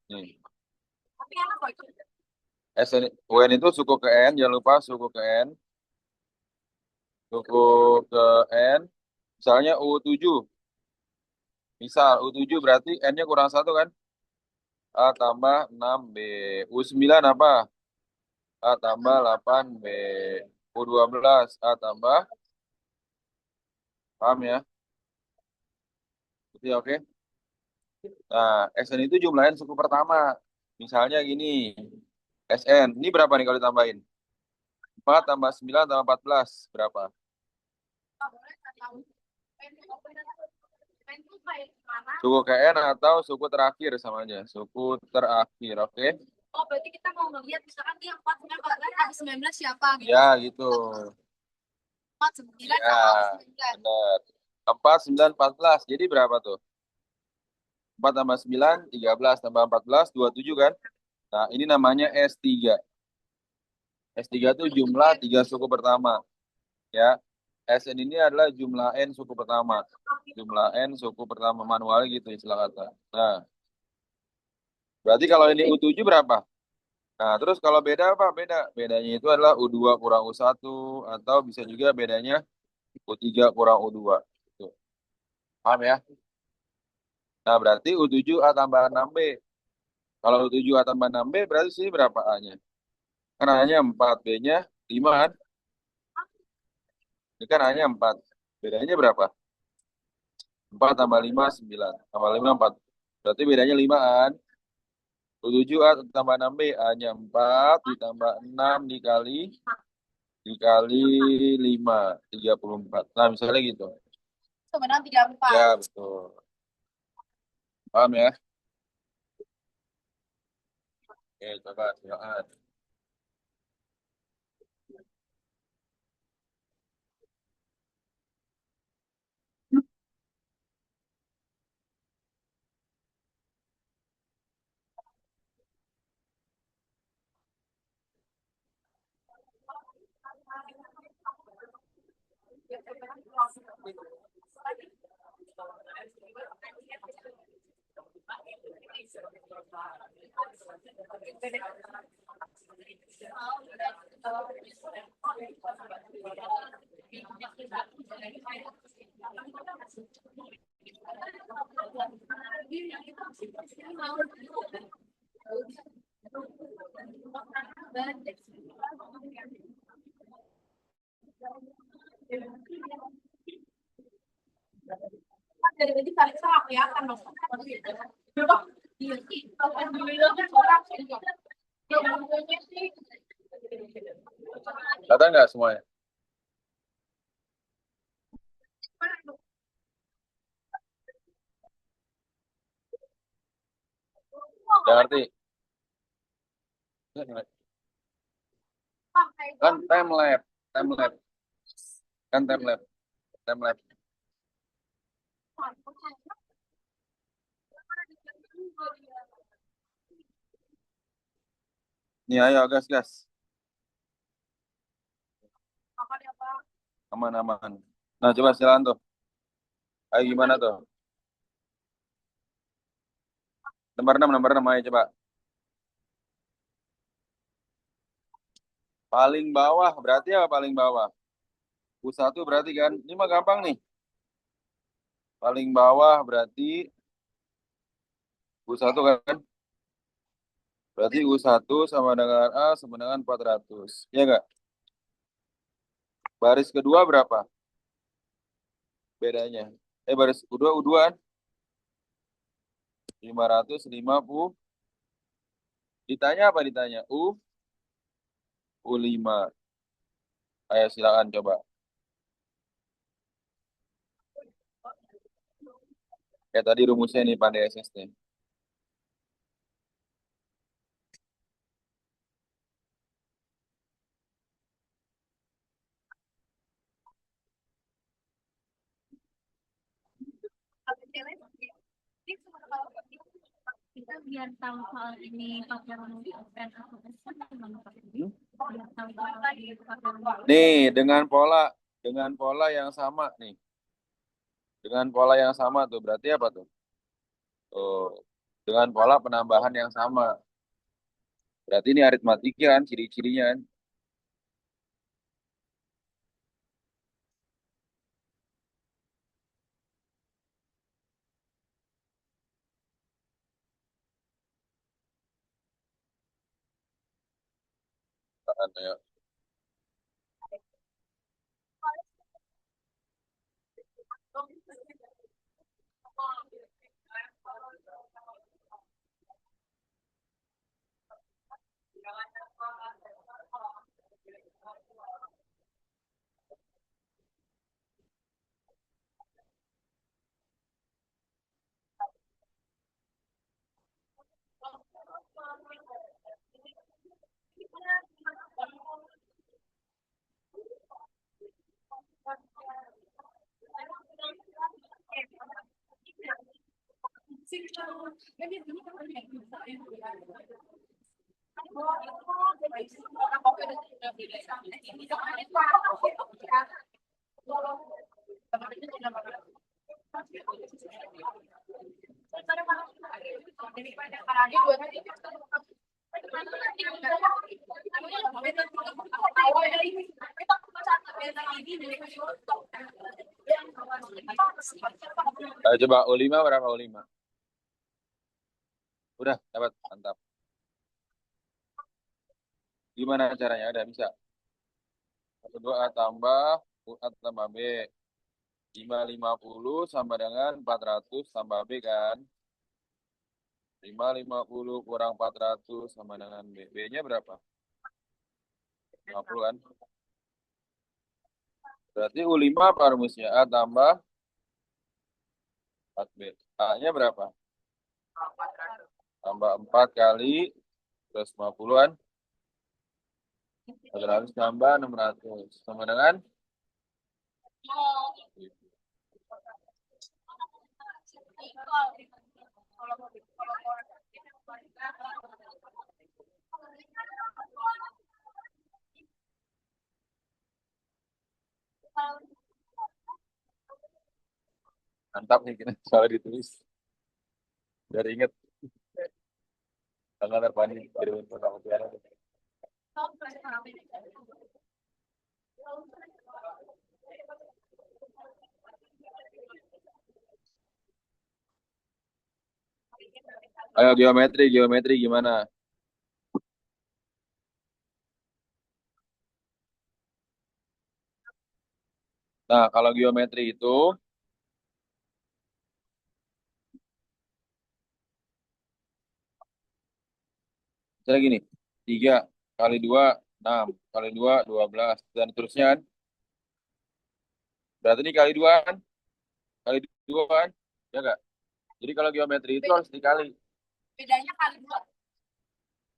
Nih. SN, UN itu suku ke N, jangan lupa suku ke N. Suku ke N. Misalnya U7. Misal U7 berarti N-nya kurang 1 kan? A tambah 6B. U9 apa? A tambah 8B. U12 A tambah. Paham ya? Itu ya, oke. Nah, SN itu jumlahin suku pertama. Misalnya gini. SN. Ini berapa nih kalau ditambahin? 4 tambah 9 tambah 14. Berapa? Suku ke N atau suku terakhir sama aja. Suku terakhir, oke? Oh, berarti kita mau ngeliat misalkan dia 4, 9, 14, habis 19 siapa gitu. Ya, gitu. 4, 9, Ya, sama 9. benar. 4, 9, 14. Jadi berapa tuh? 4 tambah 9, 13 tambah 14, 27 kan? Nah, ini namanya S3. S3 itu jumlah 3 suku pertama. Ya, SN ini adalah jumlah N suku pertama. Jumlah N suku pertama manual gitu istilah kata. Nah, berarti kalau ini U7 berapa? Nah, terus kalau beda apa? Beda. Bedanya itu adalah U2 kurang U1 atau bisa juga bedanya U3 kurang U2. Tuh. Paham ya? Nah, berarti U7 A tambah 6B. Kalau U7 A tambah 6B berarti sini berapa A-nya? Kan A-nya 4, B-nya 5 kan? Ini kan A-nya 4. Bedanya berapa? 4 tambah 5, 9. Tambah 5, 4. Berarti bedanya 5 kan? U7 A tambah 6B. A-nya 4 ditambah 6 dikali 5. 34. Nah, misalnya gitu. Sebenarnya 34. Ya, betul. Paham ya? Oke, coba silakan. Dari tadi kalian salah kelihatan dong. Iya. Kelihatan nggak semuanya? Udah ngerti? Kan time lapse. Time lapse. Kan time lapse. Time lapse. Nih, ayo gas, gas. Aman, aman. Nah, coba silakan tuh. Ayo gimana tuh? Nomor 6 ayo coba. Paling bawah berarti apa paling bawah? U1 berarti kan? Ini mah gampang nih. Paling bawah berarti U1 kan? Berarti U1 sama dengan A sama dengan 400. Ya enggak? Baris kedua berapa bedanya? Baris kedua U2 kan? 550. Ditanya apa ditanya? U5. Ayo silakan coba. Kayak tadi rumusnya nih pandai SST. Kita biar tahu soal ini pakai rumus UN atau SN gimana, Pak? Hmm? Biar tahu soal ini pakai rumus. Nih, dengan pola yang sama nih. Dengan pola yang sama tuh berarti apa tuh? Tuh, dengan pola penambahan yang sama. Berarti ini aritmatika kan ciri-cirinya kan. Ya. Ayo coba U5 berapa U5? Udah dapat, mantap. Gimana caranya? Udah bisa. Kedua A tambah A tambah B. 550 sama dengan 400 tambah B kan. 550 kurang 400 sama dengan B. B-nya berapa? 50 kan. Berarti U5 apa rumusnya? A tambah 4B. A-nya berapa? Tambah 4 kali 150-an. 400 tambah 600. Sama dengan? Mantap nih kita soal ditulis. Biar inget. Tanggal terpanik. Kirimin pertama tiara. Ayo geometri gimana? Nah, kalau geometri itu, misalnya gini, 3 kali 2, 6, kali 2, 12, dan terusnya kan. Berarti ini kali 2 kan? Kali 2 kan? Ya enggak? Jadi kalau geometri itu harus dikali. Bedanya kali 2.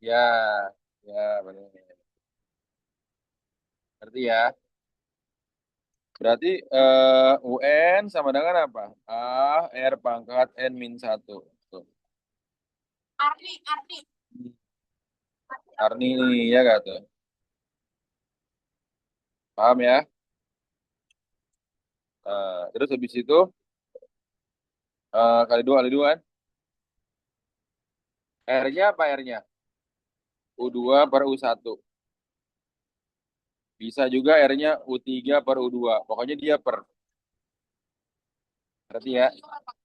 Ya, ya benar. Berarti ya. Berarti UN sama dengan apa? A, R pangkat N min 1. Tuh. Arti. Arni nih, ya gak tuh? Paham ya? Terus habis itu Kali dua kan? R-nya apa R-nya? U2 per U1. Bisa juga R-nya U3 per U2. Pokoknya dia per. Berarti ya,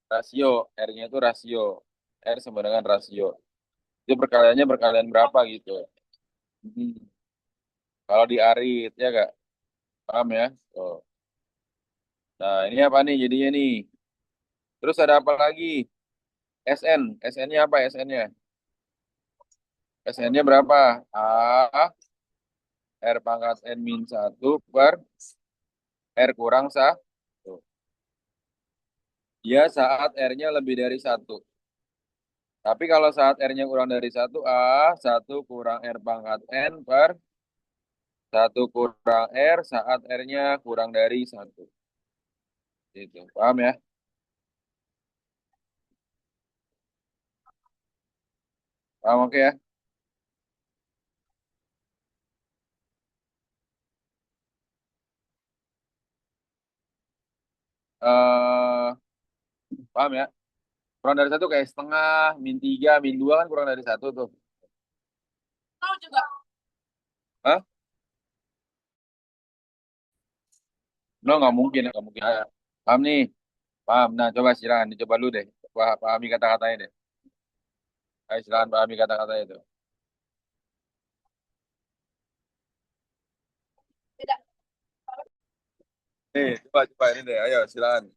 rasio. R-nya itu rasio. R sama dengan rasio. Itu perkaliannya perkalian berapa gitu. Hmm. Kalau di arit, ya gak? Paham ya? Oh. Nah, ini apa nih jadinya nih? Terus ada apa lagi? SN. SN-nya apa SN-nya? SN-nya berapa? A, R pangkat N min 1 per R kurang 1. Dia saat R-nya lebih dari 1. Tapi kalau saat R-nya kurang dari 1, A, 1 kurang R pangkat N per 1 kurang R saat R-nya kurang dari 1. Itu. Paham ya? Paham oke ya? Eh, paham ya? Kurang dari 1 kayak setengah, min 3, min 2 kan kurang dari 1 tuh. Kalau juga Hah? No, nggak mungkin, nggak mungkin. Ah, paham nih? Paham. Nah, coba silakan dicoba dulu deh. Pahami kata-katanya deh. Ayo silakan pahami kata-katanya itu. beda. Coba ini deh. Ayo silakan.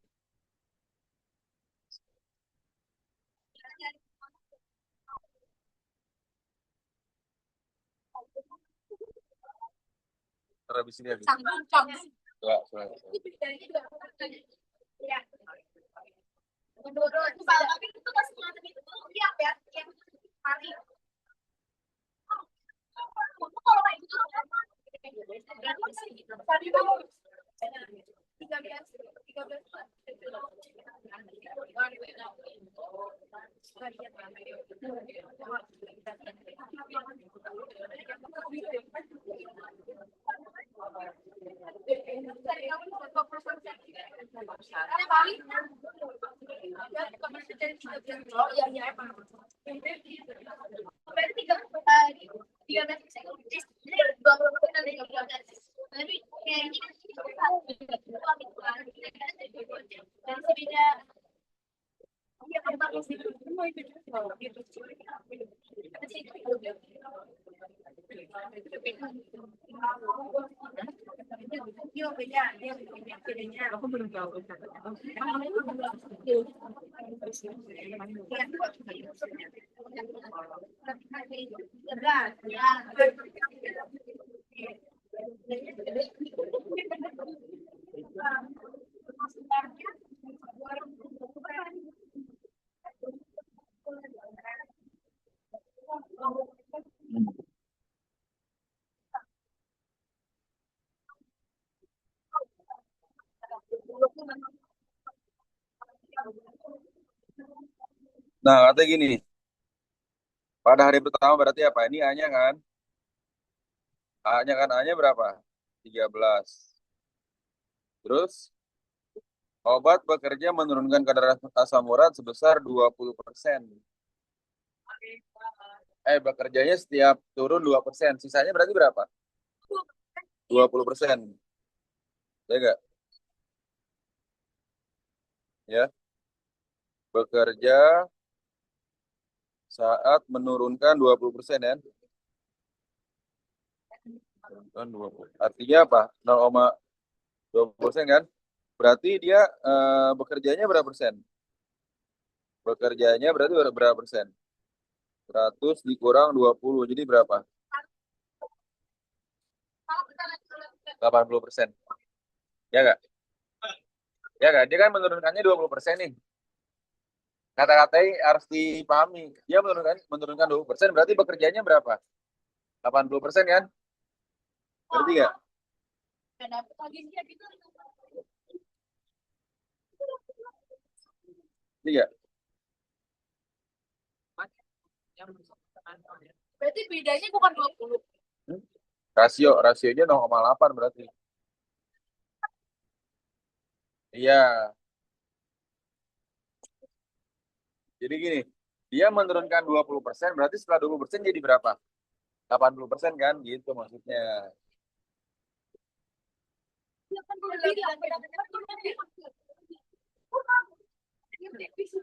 Terus habis ini habis. Canggung, canggung. Coba. Itu bedanya juga. Ya. Menurut tapi itu pas semacam itu tuh dia apa ya? Yang hari. Kalau kayak gitu tadi kamu 13 13 Oh iya iya emang. Berarti 13 jadi 20% dari 13. Tapi kayaknya dan beda. Iya kan bagus itu. Iya beda, dia bedanya. Aku belum tahu. Nah, katanya gini. Pada hari pertama berarti apa? Ini A-nya kan? A-nya kan A-nya berapa? 13. Terus obat bekerja menurunkan kadar asam urat sebesar 20%. Bekerjanya setiap turun 2%. Sisanya berarti berapa? 20%. Ya enggak? Ya. Bekerja saat menurunkan 20% ya. Menurunkan 20. Artinya apa? 0,20% kan? Berarti dia bekerjanya berapa persen? Bekerjanya berarti berapa persen? 100 dikurang 20. Jadi berapa? 80%. Ya enggak? Ya enggak? Dia kan menurunkannya 20% nih. Kata-katanya harus dipahami. Dia menurunkan 20%, berarti bekerjanya berapa? 80% kan? Berarti nggak? Berarti nggak? Berarti bedanya bukan 20. Hmm? Rasionya 0,8 berarti. Iya. Jadi gini, dia menurunkan 20%, berarti setelah 20% jadi berapa? 80% kan? Gitu maksudnya.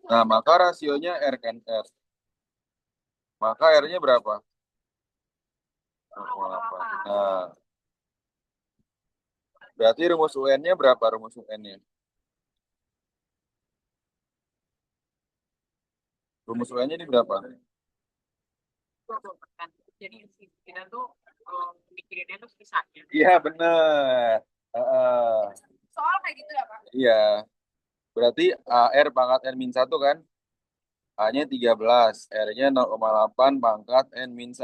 Nah, maka rasionya R kan R. Maka R-nya berapa? 0,8. Nah, berarti rumus UN-nya berapa rumus UN-nya? Rumus UN-nya ini berapa? 20%. Jadi kita tuh mikirinnya tuh sisanya. Iya, bener. Soal kayak gitu ya, Pak? Iya. Berarti AR pangkat N-1 kan? A-nya 13, R-nya 0,8 pangkat N-1.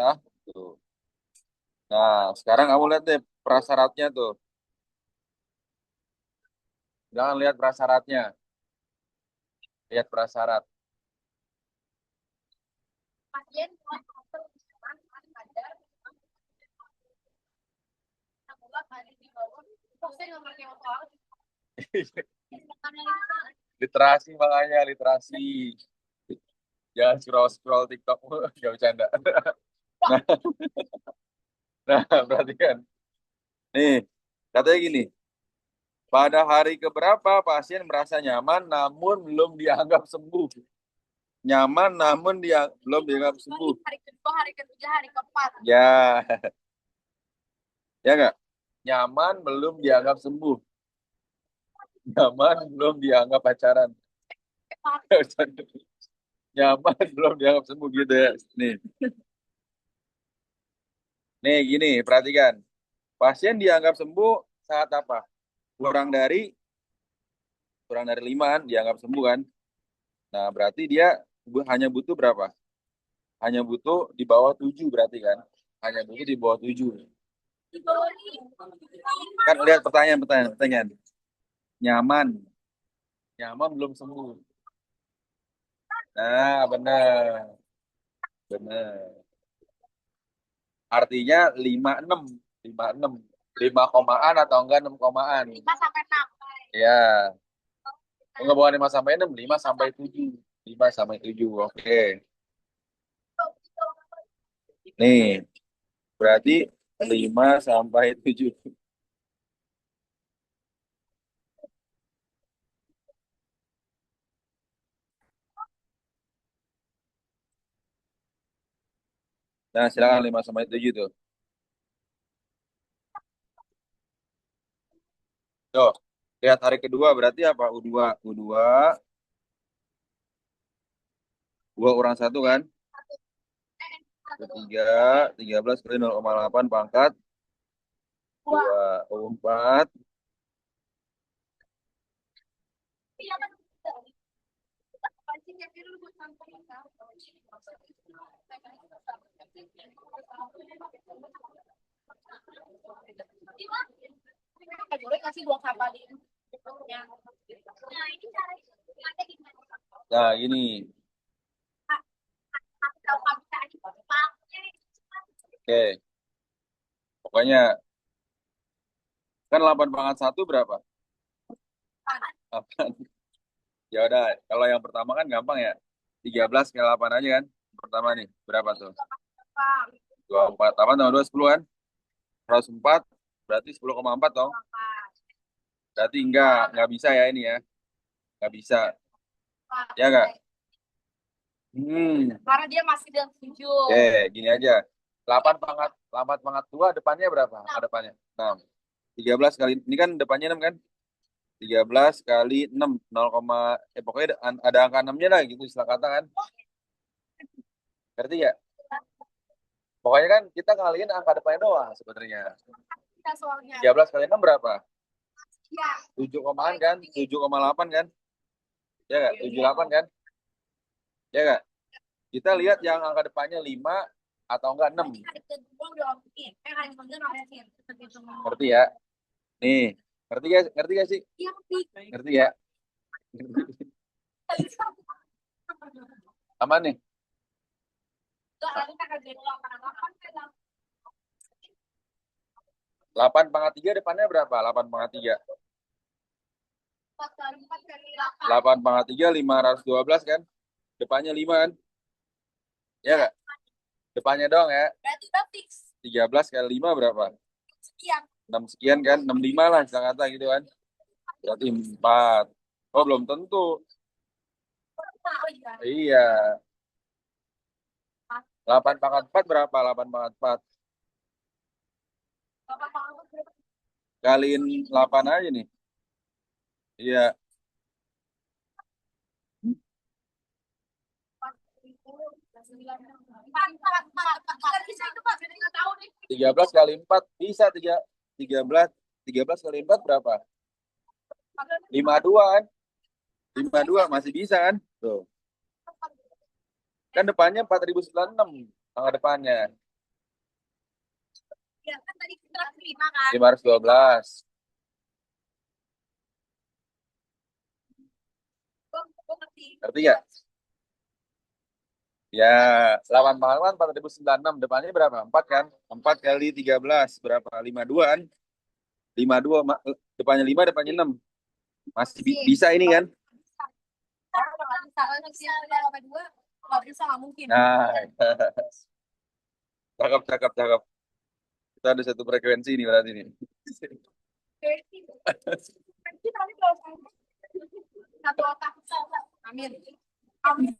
Nah, sekarang kamu lihat deh prasyaratnya tuh. Jangan lihat prasyaratnya. Lihat prasyarat. Pasien ada di bawah. Saya nggak pakai soal. Literasi makanya, literasi. Jangan scroll-scroll TikTok. Gak bercanda. Nah, nah, perhatikan. Nih, katanya gini. Pada hari keberapa pasien merasa nyaman namun belum dianggap sembuh? Nyaman namun belum dianggap sembuh. Hari kedua, hari ketiga, hari keempat. Ya, ya nggak? Nyaman belum dianggap sembuh. Nyaman belum dianggap pacaran. Nyaman belum dianggap sembuh gitu ya. Nih, nih gini, perhatikan. Pasien dianggap sembuh saat apa? Kurang dari 5 kan, dianggap sembuh kan. Nah, berarti dia hanya butuh berapa? Hanya butuh di bawah 7 berarti kan? Hanya butuh di bawah 7. Di bawah Kan lihat pertanyaan. Nyaman. Nyaman belum sembuh. Nah, benar. Benar. Artinya 56. 56. 5 komaan atau enggak 6 komaan? 5 sampai 6. Ya. Enggak bukan 5 sampai 6, 5 sampai 7. 5 sampai 7. Oke. Nih, berarti 5 sampai 7. Nah, silakan 5 sampai 7 tuh. Tuh, lihat hari kedua berarti apa? U2. U2. 2 kurang 1 kan? Ketiga, 13 kali 0,8 pangkat. 2, U4. Iya kan? Pancingnya dulu buat sampai. Boleh kasih buang sampah di. Nah, ini caranya gimana? Nah, ini. Oke. Pokoknya kan 8 pangkat 1 berapa? 8. Ya udah, kalau yang pertama kan gampang ya. 13 kali 8 aja kan. Pertama nih, berapa tuh? 24. 8 tambah 2, 10 kan? 104, berarti 10,4 toh. Berarti enggak bisa ya ini ya. Enggak bisa. Ya enggak? Karena dia masih dalam 7. Gini aja. 8 pangkat 2 depannya berapa? Depannya 6. 13 kali, ini kan depannya 6 kan? 13 kali 6, 0, pokoknya ada angka 6-nya lah gitu istilah kata kan. Ngerti ya? Pokoknya kan kita ngalihin angka depannya doang sebenarnya. 13 kali 6 berapa? 7 komaan kan? 7,8 kan? Ya nggak? 78 kan? Ya nggak? Kita lihat yang angka depannya 5 atau enggak 6. Ngerti ya? Nih, ngerti gak sih? Ngerti ya? Aman nih? 8 pangkat 3 depannya berapa? 8 pangkat 3. 8 pangkat 3, 512 kan? Depannya 5 kan? Ya nggak? Depannya doang ya. Berarti udah fix 13 kali 5 berapa? sekian. 6 sekian kan? 65 lah kata gitu kan. Berarti 4. Oh, belum tentu. Oh iya. Iya. 8 pangkat 4 berapa? 8 pangkat 4. Kaliin 8 aja nih. Iya. Bisa itu Pak, jadi nggak tahu nih. 13 kali 4 bisa 13 kali 4 berapa? 52 kan? 52 masih bisa kan? Tuh. Kan depannya 4096 tangga depannya. Ya kan tadi kita 5 kan. 512. Gue ngerti. Ngerti nggak? Ya, 8 pangkat 4096 depannya berapa? 4 kan? 4 kali 13 berapa? 52 kan? 52 depannya 5 depannya 6. Masih bisa ini kan? Kalau nggak bisa, kalau bisa udah 2 nggak bisa, nggak mungkin. Nah, cakep, cakep, cakep. Kita ada satu frekuensi nih berarti nih. Satu otak. Amin. Amin.